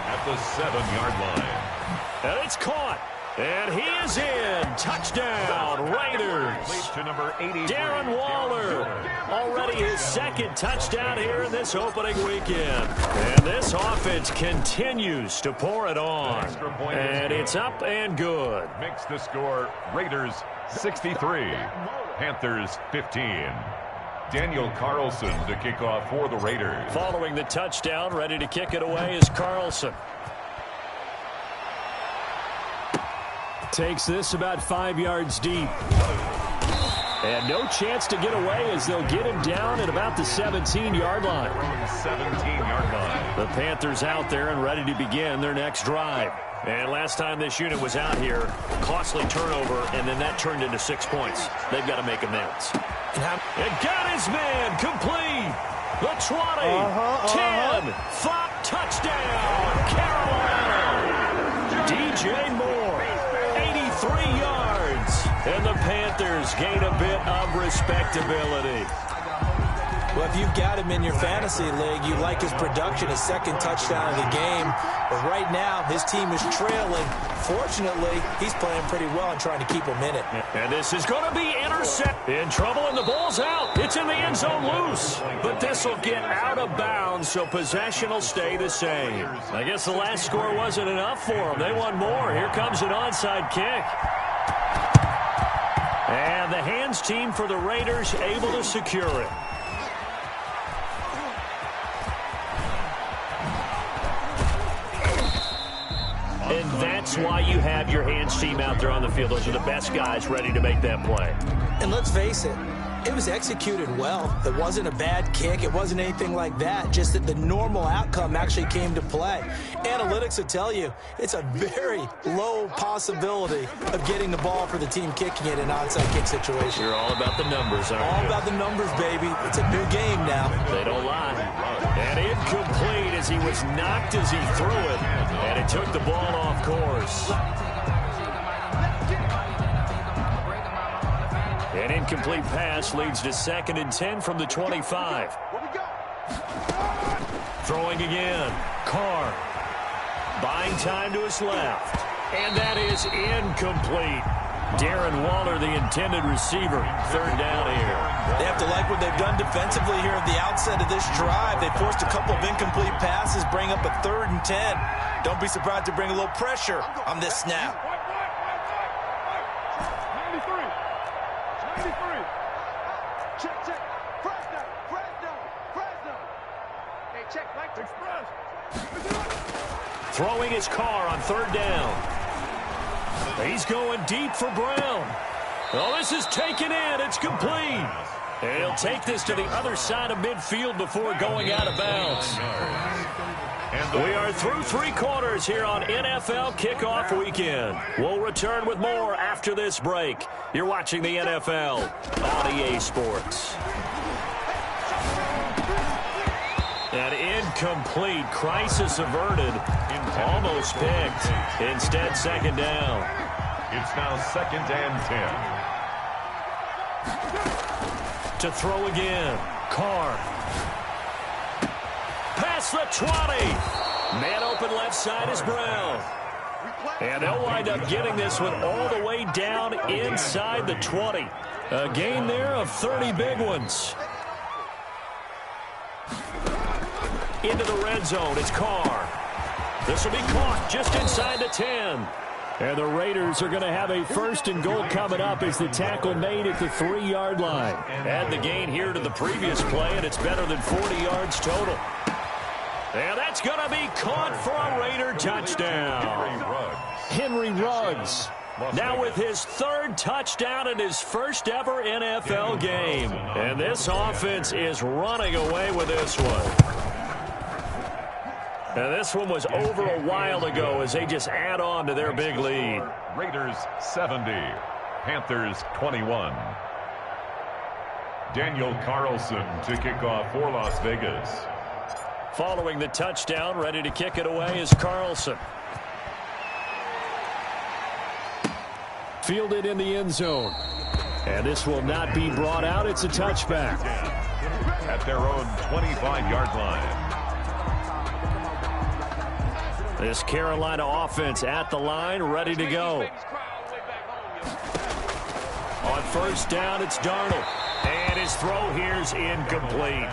At the 7-yard line. And it's caught. And he is in. Touchdown, Raiders. To number 83. Darren Waller. Already his second touchdown here in this opening weekend. And this offense continues to pour it on. And it's up and good. Makes the score Raiders 63. Panthers 15. Daniel Carlson to kick off for the Raiders. Following the touchdown, ready to kick it away is Carlson. Takes this about 5 yards deep. And no chance to get away as they'll get him down at about the 17-yard line. 17-yard line. The Panthers out there and ready to begin their next drive. And last time this unit was out here, costly turnover, and then that turned into 6 points. They've got to make amends. And got his man complete. The 20, 10, 5, touchdown, Carolina. DJ Moore, 83 yards. And the Panthers gain a bit of respectability. Well, if you've got him in your fantasy league, you like his production, his second touchdown of the game. But right now, his team is trailing. Fortunately, he's playing pretty well and trying to keep him in it. And this is going to be intercepted. In trouble, and the ball's out. It's in the end zone loose. But this will get out of bounds, so possession will stay the same. I guess the last score wasn't enough for them. They want more. Here comes an onside kick. And the hands team for the Raiders able to secure it. And that's why you have your hands team out there on the field. Those are the best guys ready to make that play. And let's face it, it was executed well. It wasn't a bad kick. It wasn't anything like that. Just that the normal outcome actually came to play. Analytics will tell you it's a very low possibility of getting the ball for the team kicking it in an onside kick situation. You're all about the numbers, aren't you? All about the numbers, baby. It's a new game now. They don't lie. And incomplete as he was knocked as he threw it. And it took the ball off course. An incomplete pass leads to 2nd and 10 from the 25. Throwing again. Carr. Buying time to his left. And that is incomplete. Darren Waller, the intended receiver. 3rd down here. They have to like what they've done defensively here at the outset of this drive. They forced a couple of incomplete passes, bring up a 3rd and 10. Don't be surprised to bring a little pressure on this snap. 93. Check. Fresno. Hey, check. Express. Throwing his Carr on 3rd down. He's going deep for Brown. Oh, this is taken in. It's complete. And he'll take this to the other side of midfield before going out of bounds. We are through 3 quarters here on NFL Kickoff Weekend. We'll return with more after this break. You're watching the NFL on EA Sports. An incomplete, crisis averted, almost picked. Instead, 2nd down. It's now 2nd and 10. To throw again. Carr. Past the 20. Man open left side is Brown. And they'll wind up getting this one all the way down inside the 20. A gain there of 30 big ones. Into the red zone, it's Carr. This will be caught just inside the 10. And the Raiders are going to have a 1st and goal coming up as the tackle made at the 3-yard line. Add the gain here to the previous play, and it's better than 40 yards total. And that's going to be caught for a Raider touchdown. Henry Ruggs. Now with his 3rd touchdown in his 1st ever NFL game. And this offense is running away with this one. And this one was over a while ago as they just add on to their big lead. Raiders 70, Panthers 21. Daniel Carlson to kick off for Las Vegas. Following the touchdown, ready to kick it away is Carlson. Fielded in the end zone. And this will not be brought out. It's a touchback. At their own 25-yard line. This Carolina offense at the line, ready to go. On 1st down, it's Darnold. And his throw here's incomplete.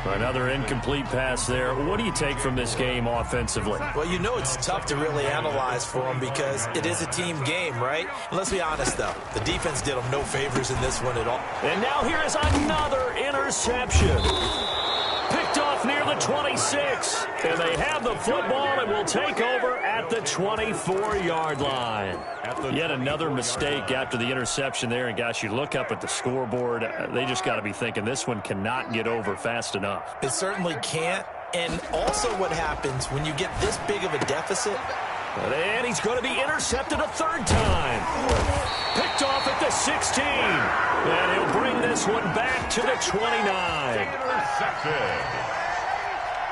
Another incomplete pass there. What do you take from this game offensively? Well, you know it's tough to really analyze for them because it is a team game, right? And let's be honest, though. The defense did them no favors in this one at all. And now here's another interception. Picked off near the 26. And they have the football and will take over at the 24-yard line. Yet another mistake after the interception there. And, gosh, you look up at the scoreboard. They just got to be thinking this one cannot get over fast enough. It certainly can't. And also what happens when you get this big of a deficit. And he's going to be intercepted a 3rd time. Picked off at the 16. And he'll bring this one back to the 29. Intercepted.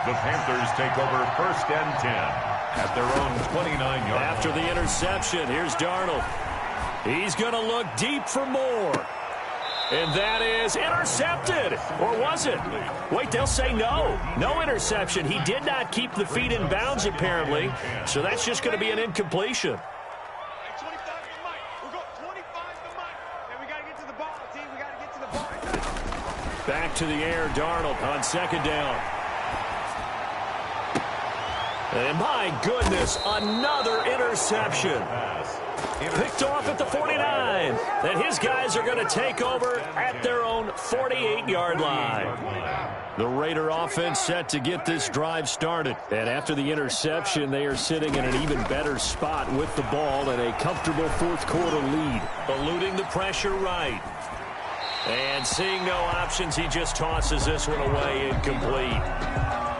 The Panthers take over 1st and 10 at their own 29-yard line. After the interception, here's Darnold. He's going to look deep for more. And that is intercepted. Or was it? Wait, they'll say no. No interception. He did not keep the feet in bounds, apparently. So that's just going to be an incompletion. Hey, 25 to Mike. We'll go 25 to Mike. And we got to get to the ball, team. We got to get to the ball. Back to the air, Darnold on 2nd down. And my goodness, another interception. Picked off at the 49. And his guys are going to take over at their own 48-yard line. The Raider offense set to get this drive started. And after the interception, they are sitting in an even better spot with the ball and a comfortable 4th quarter lead. Eluding the pressure right. And seeing no options, he just tosses this one away incomplete.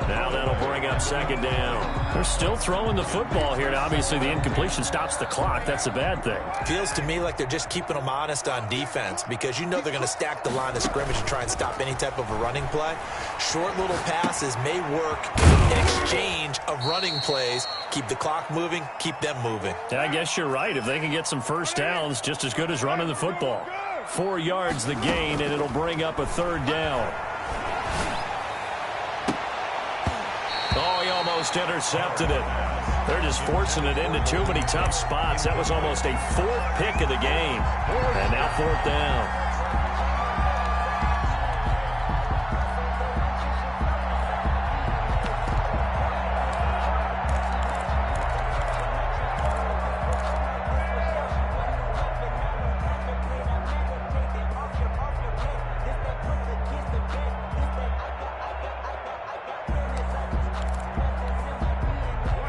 Now that'll bring up 2nd down. They're still throwing the football here. Now, obviously, the incompletion stops the clock. That's a bad thing. Feels to me like they're just keeping them honest on defense because you know they're going to stack the line of scrimmage and try and stop any type of a running play. Short little passes may work in exchange of running plays. Keep the clock moving, keep them moving. Yeah, I guess you're right. If they can get some 1st downs, just as good as running the football. 4 yards the gain, and it'll bring up a 3rd down. Oh, he almost intercepted it. They're just forcing it into too many tough spots. That was almost a 4th pick of the game. And now 4th down.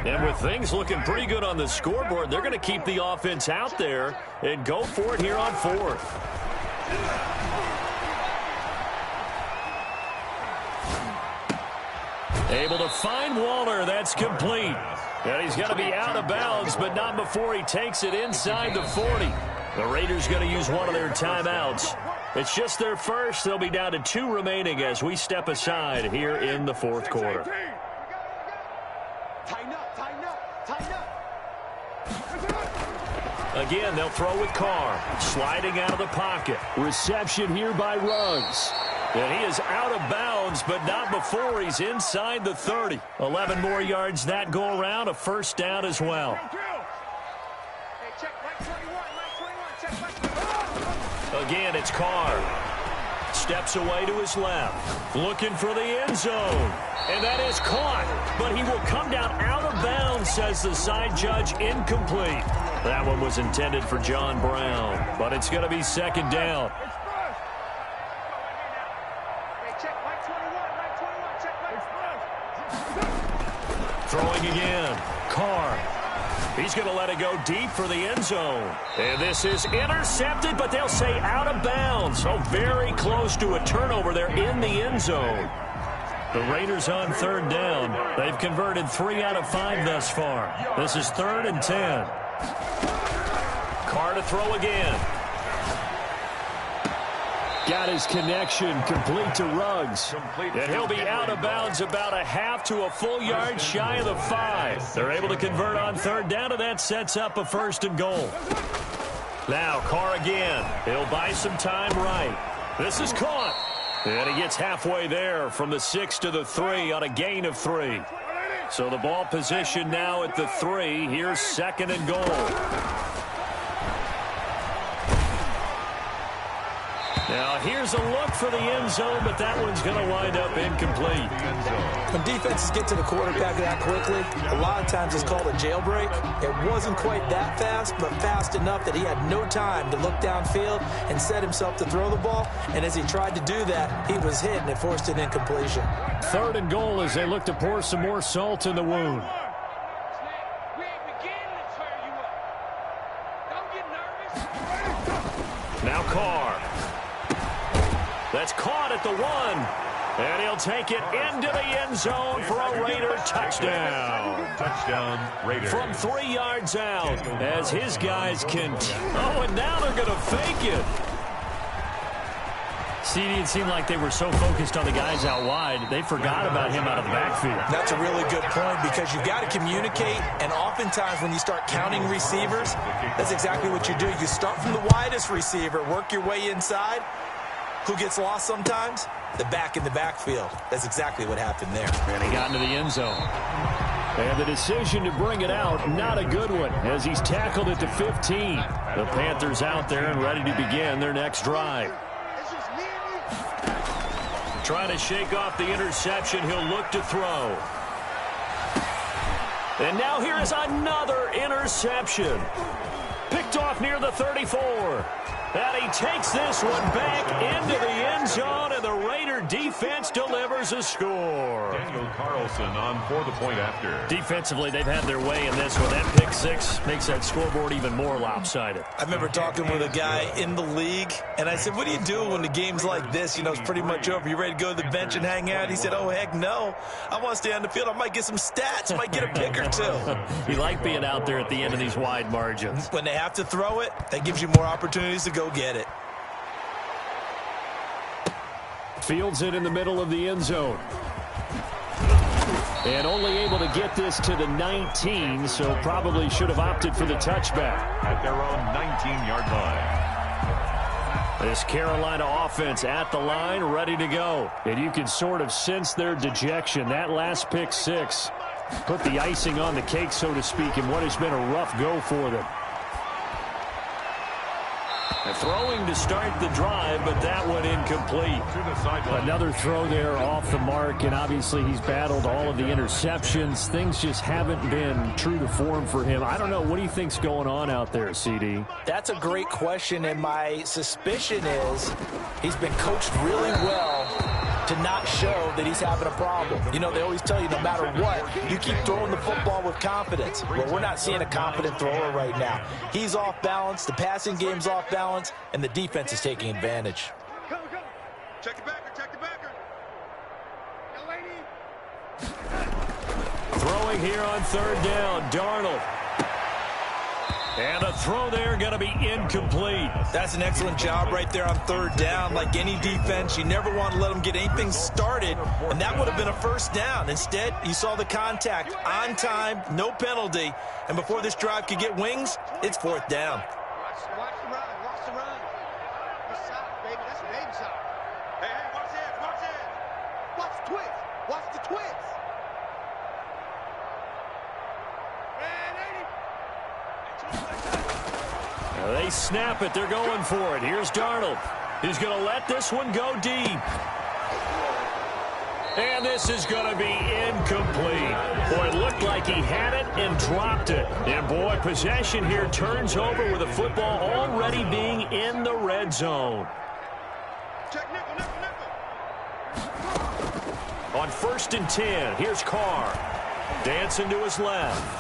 And with things looking pretty good on the scoreboard, they're going to keep the offense out there and go for it here on 4th. Able to find Waller. That's complete. And he's going to be out of bounds, but not before he takes it inside the 40. The Raiders going to use one of their timeouts. It's just their first. They'll be down to 2 remaining as we step aside here in the 4th quarter. Again, they'll throw with Carr, sliding out of the pocket. Reception here by Ruggs. And he is out of bounds, but not before he's inside the 30. 11 more yards that go around, a 1st down as well. Again, it's Carr. Steps away to his left, looking for the end zone. And that is caught, but he will come down out of bounds, says the side judge. Incomplete. That one was intended for John Brown, but it's going to be 2nd down. Throwing again. Carr. He's going to let it go deep for the end zone. And this is intercepted, but they'll say out of bounds. So very close to a turnover there in the end zone. The Raiders on 3rd down. They've converted 3 out of 5 thus far. This is 3rd and 10. Carr to throw again. Got his connection complete to Ruggs. And he'll be out of bounds about a half to a full yard shy of the 5. They're able to convert on 3rd down, and that sets up a 1st and goal. Now Carr again. He'll buy some time right. This is caught. And he gets halfway there from the 6 to the 3 on a gain of 3. So the ball position now at the 3. Here's 2nd and goal. Now, here's a look for the end zone, but that one's going to wind up incomplete. When defenses get to the quarterback that quickly, a lot of times it's called a jailbreak. It wasn't quite that fast, but fast enough that he had no time to look downfield and set himself to throw the ball. And as he tried to do that, he was hit, and it forced an incompletion. 3rd and goal as they look to pour some more salt in the wound. Now Carr. That's caught at the 1. And he'll take it into the end zone for a Raider touchdown. Touchdown, Raiders. From 3 yards out as his guys can... Oh, and now they're going to fake it. CD, it seemed like they were so focused on the guys out wide, they forgot about him out of the backfield. That's a really good point because you've got to communicate, and oftentimes when you start counting receivers, that's exactly what you do. You start from the widest receiver, work your way inside. Who gets lost sometimes? The back in the backfield. That's exactly what happened there. And he got into the end zone. And the decision to bring it out, not a good one, as he's tackled at the 15. The Panthers out there and ready to begin their next drive. Trying to shake off the interception. He'll look to throw. And now here is another interception. Picked off near the 34. And he takes this one back into the end zone, and the Raider defense delivers a score. Daniel Carlson on for the point after. Defensively, they've had their way in this one. That pick 6 makes that scoreboard even more lopsided. I remember talking with a guy in the league, and I said, what do you do when the game's like this? You know, it's pretty much over. You ready to go to the bench and hang out? He said, oh, heck no. I want to stay on the field. I might get some stats. I might get a pick or 2. You like being out there at the end of these wide margins. When they have to throw it, that gives you more opportunities to go get it. Fields it in the middle of the end zone. And only able to get this to the 19, so probably should have opted for the touchback. At their own 19-yard line. This Carolina offense at the line, ready to go. And you can sort of sense their dejection. That last pick six put the icing on the cake, so to speak, in what has been a rough go for them. Throwing to start the drive, but that one incomplete. Another throw there off the mark, and obviously he's battled all of the interceptions. Things just haven't been true to form for him. I don't know. What do you think's going on out there, CD? That's a great question, and my suspicion is he's been coached really well to not show that he's having a problem. You know, they always tell you no matter what, you keep throwing the football with confidence. Well, we're not seeing a confident thrower right now. He's off balance, the passing game's off balance, and the defense is taking advantage. Go, go. Check the backer, check the backer. Yo, lady. Throwing here on third down, Darnold. And a throw there going to be incomplete. That's an excellent job right there on third down. Like any defense, you never want to let them get anything started, and that would have been a first down. Instead, you saw the contact on time, no penalty, and before this drive could get wings, it's fourth down. Watch the run, watch the run. Good side, baby, that's a baby side. Hey, hey, watch it, watch it. Watch the twist, watch the twist. They snap it. They're going for it. Here's Darnold. He's going to let this one go deep. And this is going to be incomplete. Boy, it looked like he had it and dropped it. And, boy, possession here turns over with the football already being in the red zone. Check nickel, nickel, nickel. On 1st and 10, here's Carr. Dancing to his left.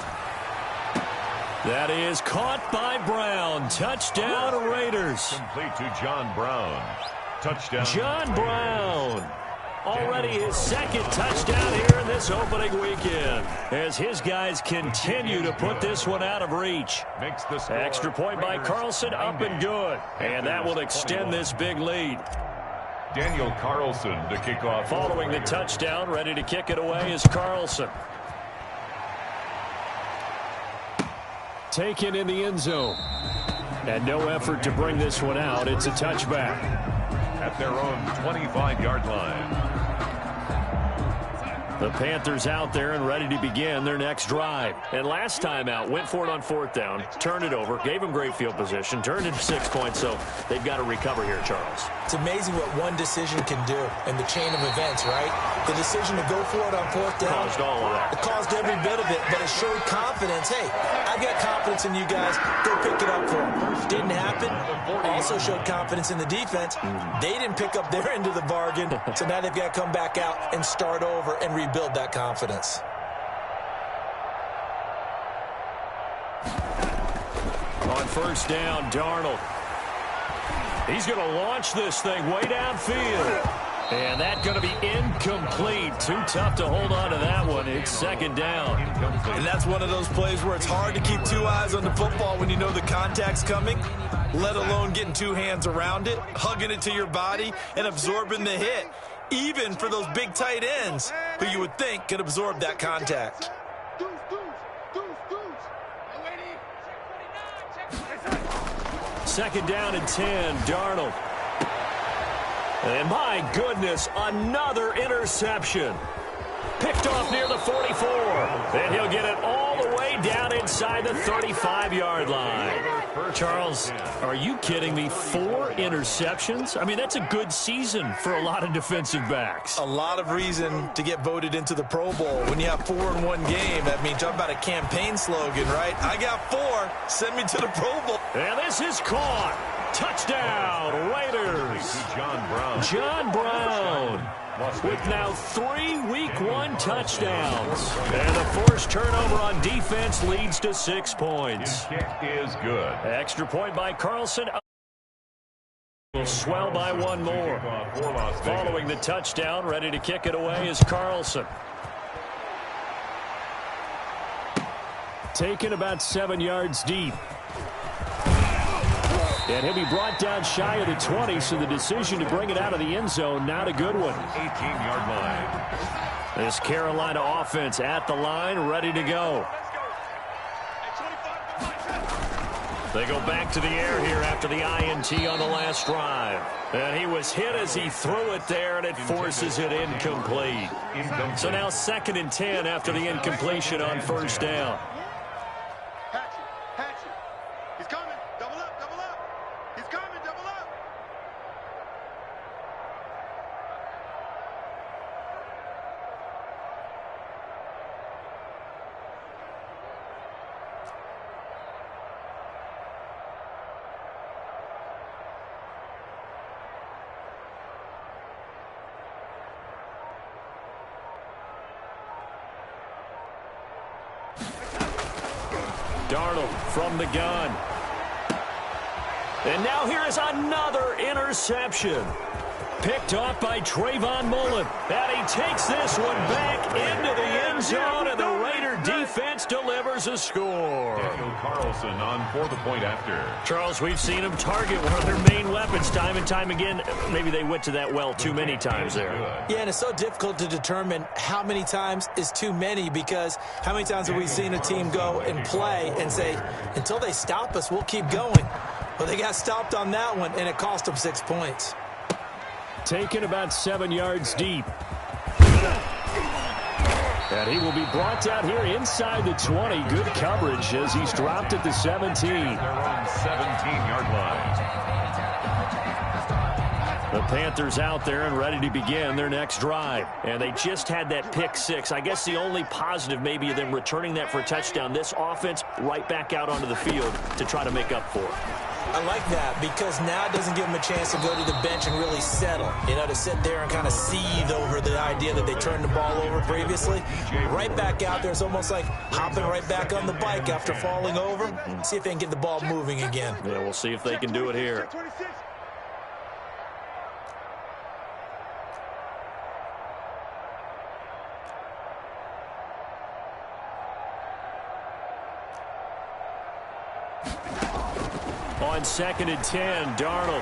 That is caught by Brown. Touchdown, Raiders. Complete to John Brown. Touchdown. John Brown. Already his second touchdown here in this opening weekend, as his guys continue to put this one out of reach. Makes the score. Extra point by Carlson, up and good. And that will extend this big lead. Daniel Carlson to kick off. Following the touchdown, ready to kick it away is Carlson. Taken in the end zone. And no effort to bring this one out. It's a touchback. At their own 25-yard line. The Panthers out there and ready to begin their next drive. And last time out, went for it on 4th down, turned it over, gave them great field position, turned it 6 points, so they've got to recover here, Charles. It's amazing what one decision can do in the chain of events, right? The decision to go for it on 4th down. Caused all of that. It caused every bit of it, but it showed confidence. Hey, I've got confidence in you guys. Go pick it up for them. Didn't happen. Also showed confidence in the defense. They didn't pick up their end of the bargain, so now they've got to come back out and start over and rebuild that confidence. On 1st down, Darnold. He's going to launch this thing way downfield. And that's going to be incomplete. Too tough to hold on to that one. It's 2nd down. And that's one of those plays where it's hard to keep two eyes on the football when you know the contact's coming, let alone getting two hands around it, hugging it to your body, and absorbing the hit, even for those big tight ends who you would think could absorb that contact. Deuce, deuce, deuce, deuce. Yo, lady. 2nd down and 10, Darnold. And my goodness, another interception. Picked off near the 44. And he'll get it all the way down inside the 35-yard line. Charles, are you kidding me? 4 interceptions? I mean, that's a good season for a lot of defensive backs. A lot of reason to get voted into the Pro Bowl. When you have 4 in one game, that means talk about a campaign slogan, right? I got 4. Send me to the Pro Bowl. And this is caught. Touchdown, Raiders. John Brown. John Brown with now 3 Week 1 touchdowns. And the forced turnover on defense leads to 6 points. His kick is good. Extra point by Carlson. Will swell by 1 more. Following the touchdown, ready to kick it away is Carlson. Taken about 7 yards deep. And he'll be brought down shy of the 20, so the decision to bring it out of the end zone, not a good one. 18-yard line. This Carolina offense at the line, ready to go. They go back to the air here after the INT on the last drive. And he was hit as he threw it there, and it forces it incomplete. So now 2nd and 10 after the incompletion on first down. He's coming. Double up, double up. He's coming, double up. Darnold from the gun. And now here is another interception. Picked off by Trayvon Mullen. And he takes this one back into the end zone, and the Raider defense delivers a score. Daniel Carlson on for the point after. Charles, we've seen them target one of their main weapons time and time again. Maybe they went to that well too many times there. Yeah, and it's so difficult to determine how many times is too many, because how many times have we seen a team go and play and say, until they stop us, we'll keep going. Well, they got stopped on that one, and it cost them 6 points. Taken about 7 yards deep. And he will be brought down here inside the 20. Good coverage as he's dropped at the 17. They're on 17-yard line. The Panthers out there and ready to begin their next drive. And they just had that pick 6. I guess the only positive maybe of them returning that for a touchdown. This offense right back out onto the field to try to make up for it. I like that, because now it doesn't give them a chance to go to the bench and really settle. You know, to sit there and kind of seethe over the idea that they turned the ball over previously. Right back out there, it's almost like hopping right back on the bike after falling over. See if they can get the ball moving again. Yeah, we'll see if they can do it here. On 2nd and 10, Darnold.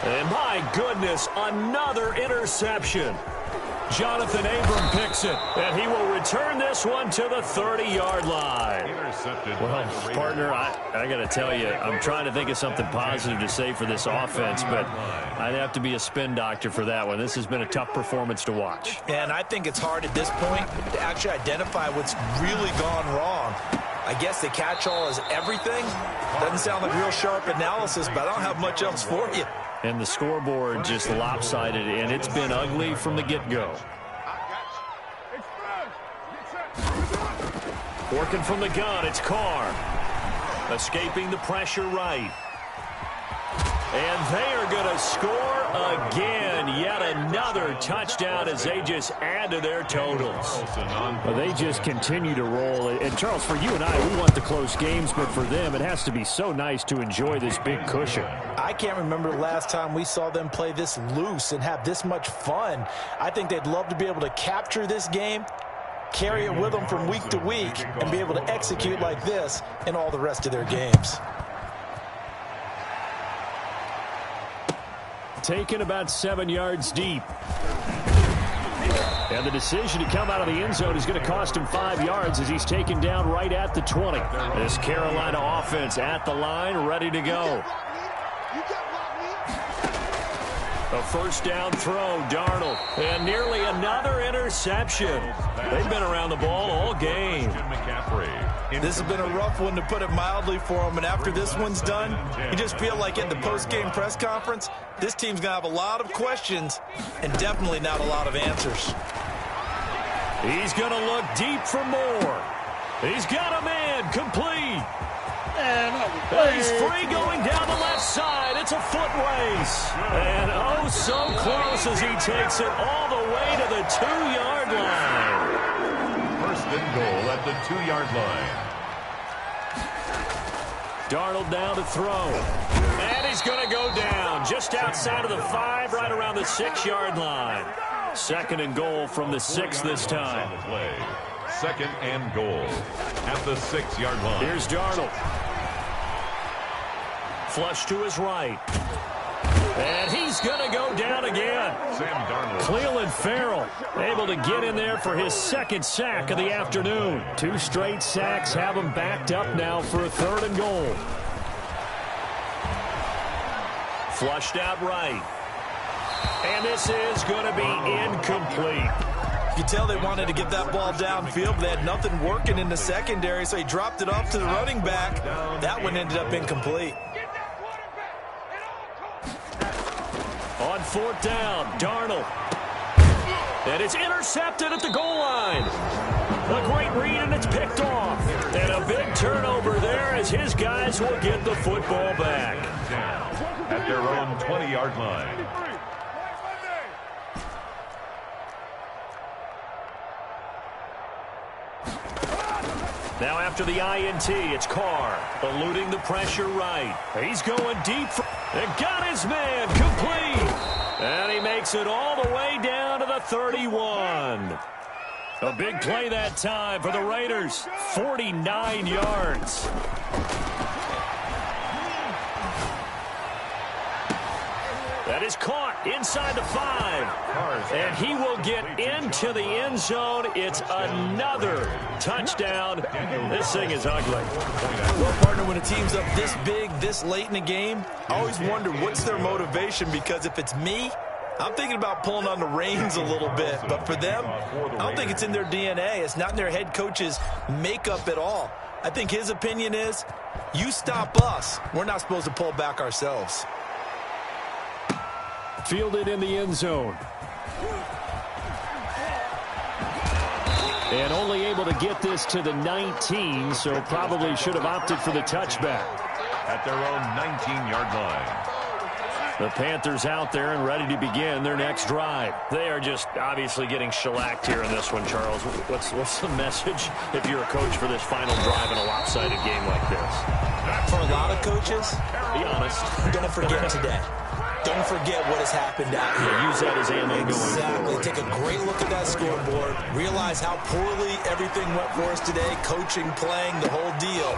And my goodness, another interception. Jonathan Abram picks it, and he will return this one to the 30-yard line. Intercepted. Well, partner, I got to tell you, I'm trying to think of something positive to say for this offense, but I'd have to be a spin doctor for that one. This has been a tough performance to watch. And I think it's hard at this point to actually identify what's really gone wrong. I guess the catch-all is everything. Doesn't sound like real sharp analysis, but I don't have much else for you. And the scoreboard just lopsided, and it's been ugly from the get-go. Working from the gun, it's Carr. Escaping the pressure right. And they are going to score again. Yet another touchdown as they just add to their totals. Well, they just continue to roll. And, Charles, for you and I, we want the close games, but for them, it has to be so nice to enjoy this big cushion. I can't remember the last time we saw them play this loose and have this much fun. I think they'd love to be able to capture this game, carry it with them from week to week, and be able to execute like this in all the rest of their games. Taken about 7 yards deep. And the decision to come out of the end zone is going to cost him 5 yards as he's taken down right at the 20. This Carolina offense at the line, ready to go. A first down throw, Darnold. And nearly another interception. They've been around the ball all game. This has been a rough one, to put it mildly, for them. And after this one's done, you just feel like at the post-game press conference, this team's going to have a lot of questions and definitely not a lot of answers. He's going to look deep for more. He's got a man, complete. He's free going down the left side. It's a foot race. And oh, so close as he takes it all the way to the 2-yard line. First and goal at the 2-yard line. Darnold down to throw. And he's going to go down just outside of the 5, right around the 6-yard line. Second and goal from the 6 this time. Second and goal at the 6-yard line. Here's Darnold. Flush to his right. And he's going to go down again. Sam Darnold. Clelin Ferrell able to get in there for his second sack of the afternoon. 2 straight sacks have him backed up now for a 3rd and goal. Flushed out right. And this is going to be incomplete. You tell they wanted to get that ball downfield, but they had nothing working in the secondary, so he dropped it off to the running back. That one ended up incomplete. On 4th down, Darnold. And it's intercepted at the goal line. A great read, and it's picked off. And a big turnover there as his guys will get the football back. At their own 20-yard line. Now after the INT, it's Carr eluding the pressure right. He's going deep and got his man complete. And he makes it all the way down to the 31. A big play that time for the Raiders. 49 yards. That is caught inside the 5. And he will get into the end zone. It's another touchdown. This thing is ugly. Well, partner, when a team's up this big, this late in the game, I always wonder what's their motivation, because if it's me, I'm thinking about pulling on the reins a little bit. But for them, I don't think it's in their DNA. It's not in their head coach's makeup at all. I think his opinion is, you stop us, we're not supposed to pull back ourselves. Fielded in the end zone. And only able to get this to the 19, so probably should have opted for the touchback. At their own 19-yard line. The Panthers out there and ready to begin their next drive. They are just obviously getting shellacked here in this one, Charles. What's the message if you're a coach for this final drive in a lopsided game like this? For a lot of coaches, be honest, don't forget today. Don't forget what has happened out here. Use that as ammo going Exactly. forward. Take a great look at that scoreboard. Realize how poorly everything went for us today. Coaching, playing, the whole deal.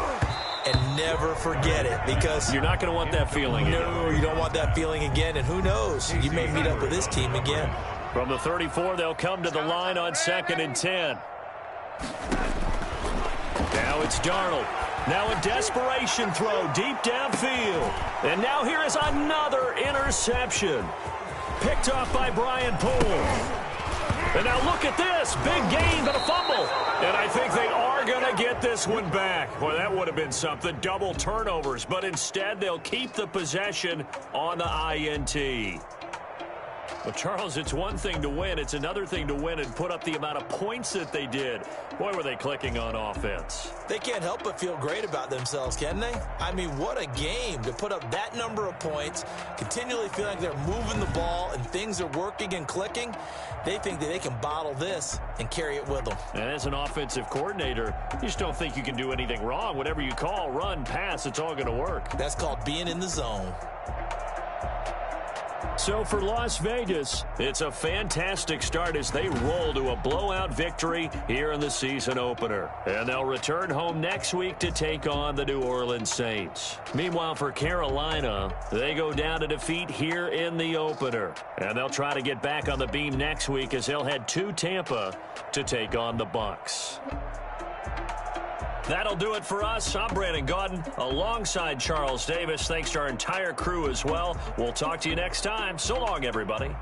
And never forget it, because you're not going to want that feeling again. No, you don't want that feeling again. And who knows? You may meet up with this team again. From the 34, they'll come to the line on 2nd and 10. Now it's Darnold. Now a desperation throw deep downfield. And now here is another interception. Picked off by Brian Poole. And now look at this. Big gain, but a fumble. And I think they are going to get this one back. Well, that would have been something. Double turnovers. But instead, they'll keep the possession on the INT. Well, Charles, it's one thing to win. It's another thing to win and put up the amount of points that they did. Boy, were they clicking on offense. They can't help but feel great about themselves, can they? I mean, what a game to put up that number of points, continually feel like they're moving the ball and things are working and clicking. They think that they can bottle this and carry it with them. And as an offensive coordinator, you just don't think you can do anything wrong. Whatever you call, run, pass, it's all going to work. That's called being in the zone. So for Las Vegas, it's a fantastic start as they roll to a blowout victory here in the season opener. And they'll return home next week to take on the New Orleans Saints. Meanwhile, for Carolina, they go down to defeat here in the opener. And they'll try to get back on the beam next week as they'll head to Tampa to take on the Bucs. That'll do it for us. I'm Brandon Gaudin alongside Charles Davis. Thanks to our entire crew as well. We'll talk to you next time. So long, everybody.